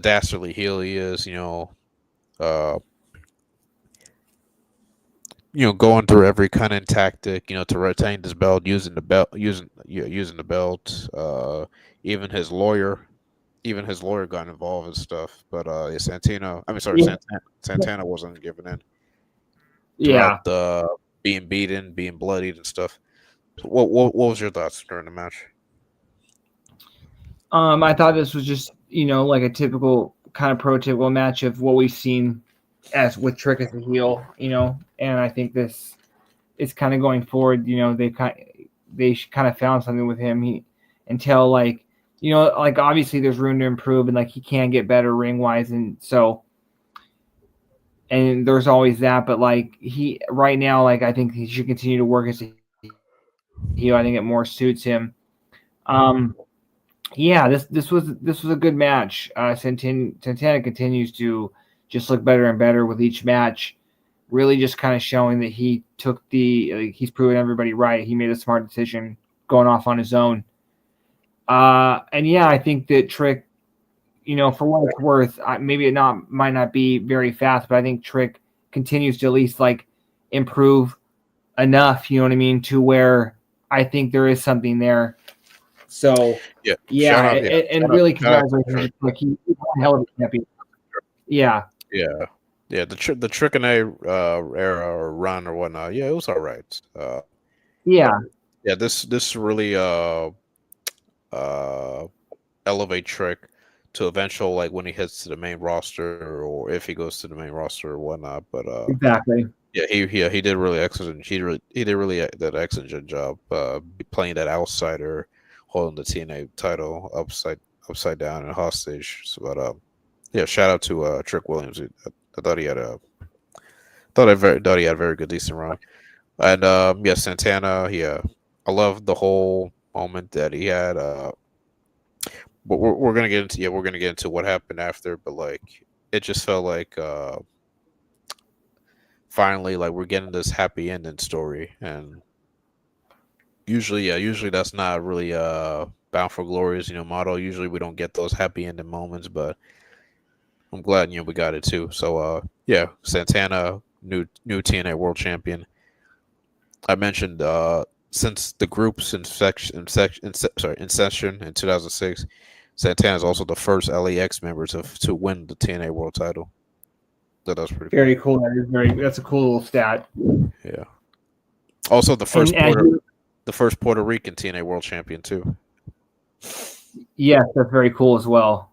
dastardly heel he is, going through every kind of tactic, to retain this belt, using the belt. Even his lawyer got involved and stuff. But Santana wasn't giving in. Throughout the being beaten, being bloodied and stuff. So what was your thoughts during the match? I thought this was just like a typical kind of prototypical match of what we've seen as with Trick as a heel, and I think this is kind of going forward. They kind of found something with him. Until like obviously there's room to improve, and like he can get better ring wise, and there's always that. But like he right now, like I think he should continue to work as a heel. I think it more suits him. This was a good match. Santana continues to just look better and better with each match. Really, just kind of showing that he took he's proven everybody right. He made a smart decision going off on his own. I think that Trick, for what it's worth, maybe it might not be very fast, but I think Trick continues to at least like improve enough. You know what I mean, to where I think there is something there. So really congratulations, like he's a hell of a champion. Yeah. The Trick and A era or run or whatnot. Yeah, it was all right. This really elevate Trick to eventual, like when he hits to the main roster or if he goes to the main roster or whatnot. But exactly. He did really excellent. He did really that excellent job playing that outsider, holding the TNA title upside down and hostage. So, but shout out to Trick Williams. I thought he had a very good decent run. And Santana. I love the whole moment that he had. But we're gonna get into what happened after. But like it just felt like finally like we're getting this happy ending story, and usually that's not really Bound for Glory's motto. Usually we don't get those happy ending moments, but I'm glad we got it too. So Santana new TNA World Champion. I mentioned since the group's inception in 2006, Santana is also the first LAX member to win the TNA World Title. So that's pretty Very cool. That's a cool little stat. cool. Yeah. Also, the first Puerto Rican TNA World Champion too. Yes, that's very cool as well.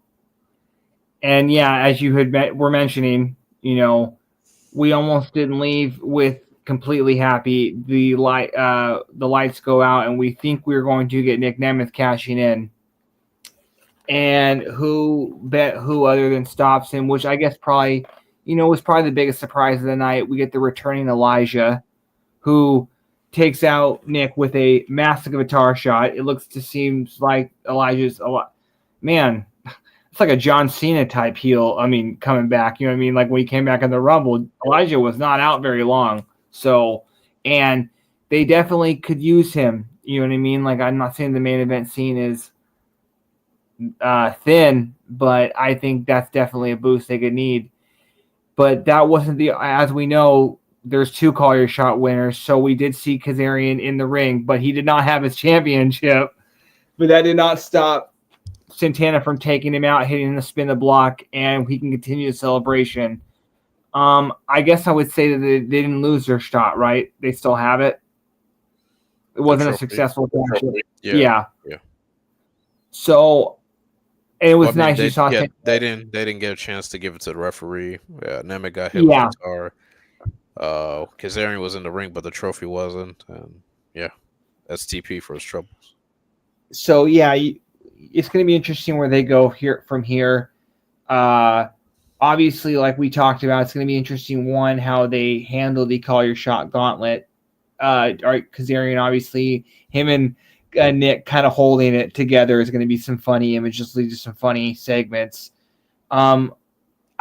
And yeah, as you were mentioning, we almost didn't leave with completely happy. The lights go out, and we think we're going to get Nick Nemeth cashing in. And who other than stops him, which I guess probably, was probably the biggest surprise of the night. We get the returning Elijah, who takes out Nick with a massive guitar shot. It seems like Elijah's a lot. Man, it's like a John Cena type heel. I mean, coming back, you know what I mean? Like when he came back in the Rumble, Elijah was not out very long. So, and they definitely could use him. You know what I mean? Like, I'm not saying the main event scene is thin, but I think that's definitely a boost they could need. But that wasn't as we know, there's 2 Call Your Shot winners. So we did see Kazarian in the ring, but he did not have his championship. But that did not stop Santana from taking him out, hitting the spin the block, and we can continue the celebration. I guess I would say that they didn't lose their shot, right? They still have it. It wasn't a successful championship. Yeah. So it was nice. You saw they didn't get a chance to give it to the referee. Yeah, Nemeth got hit with a guitar. Kazarian was in the ring, but the trophy wasn't. And yeah, that's TP for his troubles. So yeah, it's going to be interesting where they go from here. Obviously, like we talked about, it's going to be interesting, one, how they handle the Call Your Shot Gauntlet. Kazarian, obviously, him and Nick kind of holding it together is going to be some funny images, lead to some funny segments. I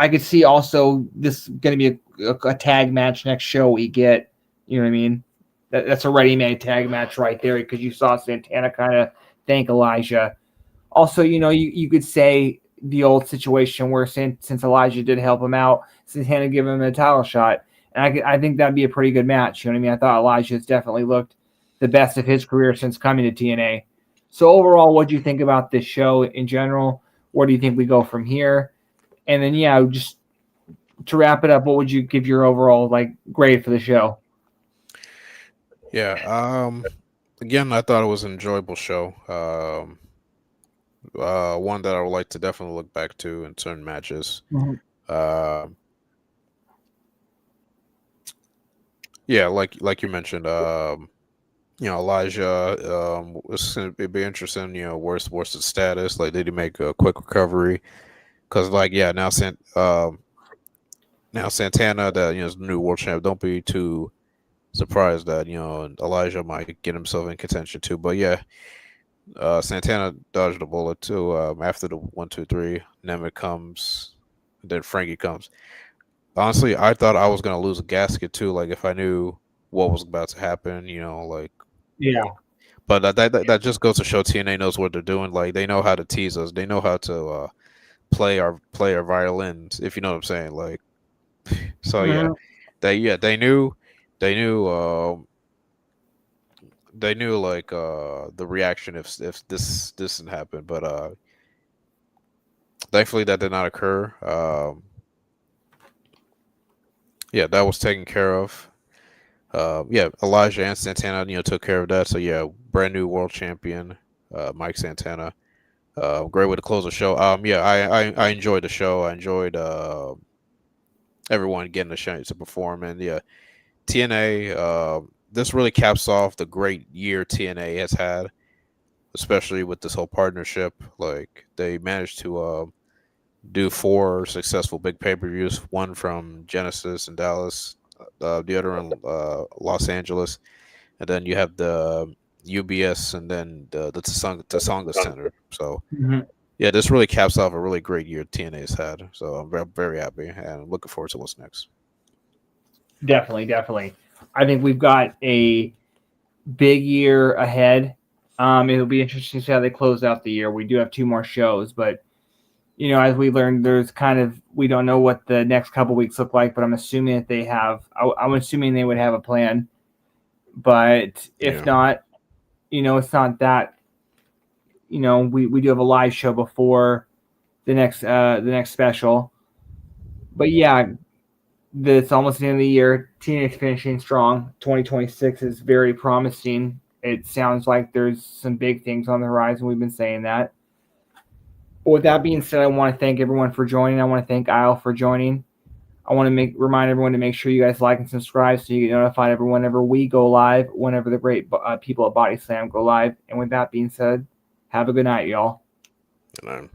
could see also this going to be a tag match next show we get. You know what I mean? That's a ready-made tag match right there, because you saw Santana kind of thank Elijah. Also, you could say the old situation where since Elijah did help him out, Santana give him a title shot. And I think that'd be a pretty good match. You know what I mean? I thought Elijah has definitely looked the best of his career since coming to TNA. So overall, what do you think about this show in general? Where do you think we go from here? And then, just to wrap it up, what would you give your overall grade for the show? Yeah. Again, I thought it was an enjoyable show. One that I would like to definitely look back to in certain matches. Mm-hmm. Yeah, like you mentioned, Elijah, it's gonna be interesting. Where's the status? Like, did he make a quick recovery? Because now Santana, that is the new world champ. Don't be too surprised that Elijah might get himself in contention too. But yeah, Santana dodged the bullet too. After the 1, 2, 3, Nemeth comes, then Frankie comes. Honestly, I thought I was gonna lose a gasket too. Like, if I knew what was about to happen, Yeah. But that just goes to show TNA knows what they're doing. Like, they know how to tease us. They know how to play our violins, if you know what I'm saying. Like, so yeah, they knew like the reaction if this didn't happen. But thankfully that did not occur. Yeah, that was taken care of. Elijah and Santana, took care of that. So yeah, brand new world champion, Mike Santana. Great way to close the show. I enjoyed the show. I enjoyed everyone getting a chance to perform. And yeah, TNA, this really caps off the great year TNA has had, especially with this whole partnership. Like, they managed to do 4 successful big pay-per-views, one from Genesis in Dallas, the other in Los Angeles, and then you have the UBS and then the Tsonga Center. So yeah, this really caps off a really great year TNA's had. So I'm very, very happy and looking forward to what's next. Definitely. I think we've got a big year ahead. It'll be interesting to see how they close out the year. We do have 2 more shows, but as we learned, we don't know what the next couple weeks look like, but I'm assuming that they have. I'm assuming they would have a plan. But if not, it's not that. We do have a live show before the next special. But yeah, it's almost the end of the year. TNA's finishing strong. 2026 is very promising. It sounds like there's some big things on the horizon. We've been saying that. With that being said, I want to thank everyone for joining. I want to thank Isle for joining. I want to remind everyone to make sure you guys like and subscribe so you get notified whenever we go live, whenever the great people at Body Slam go live. And with that being said, have a good night, y'all. Good night.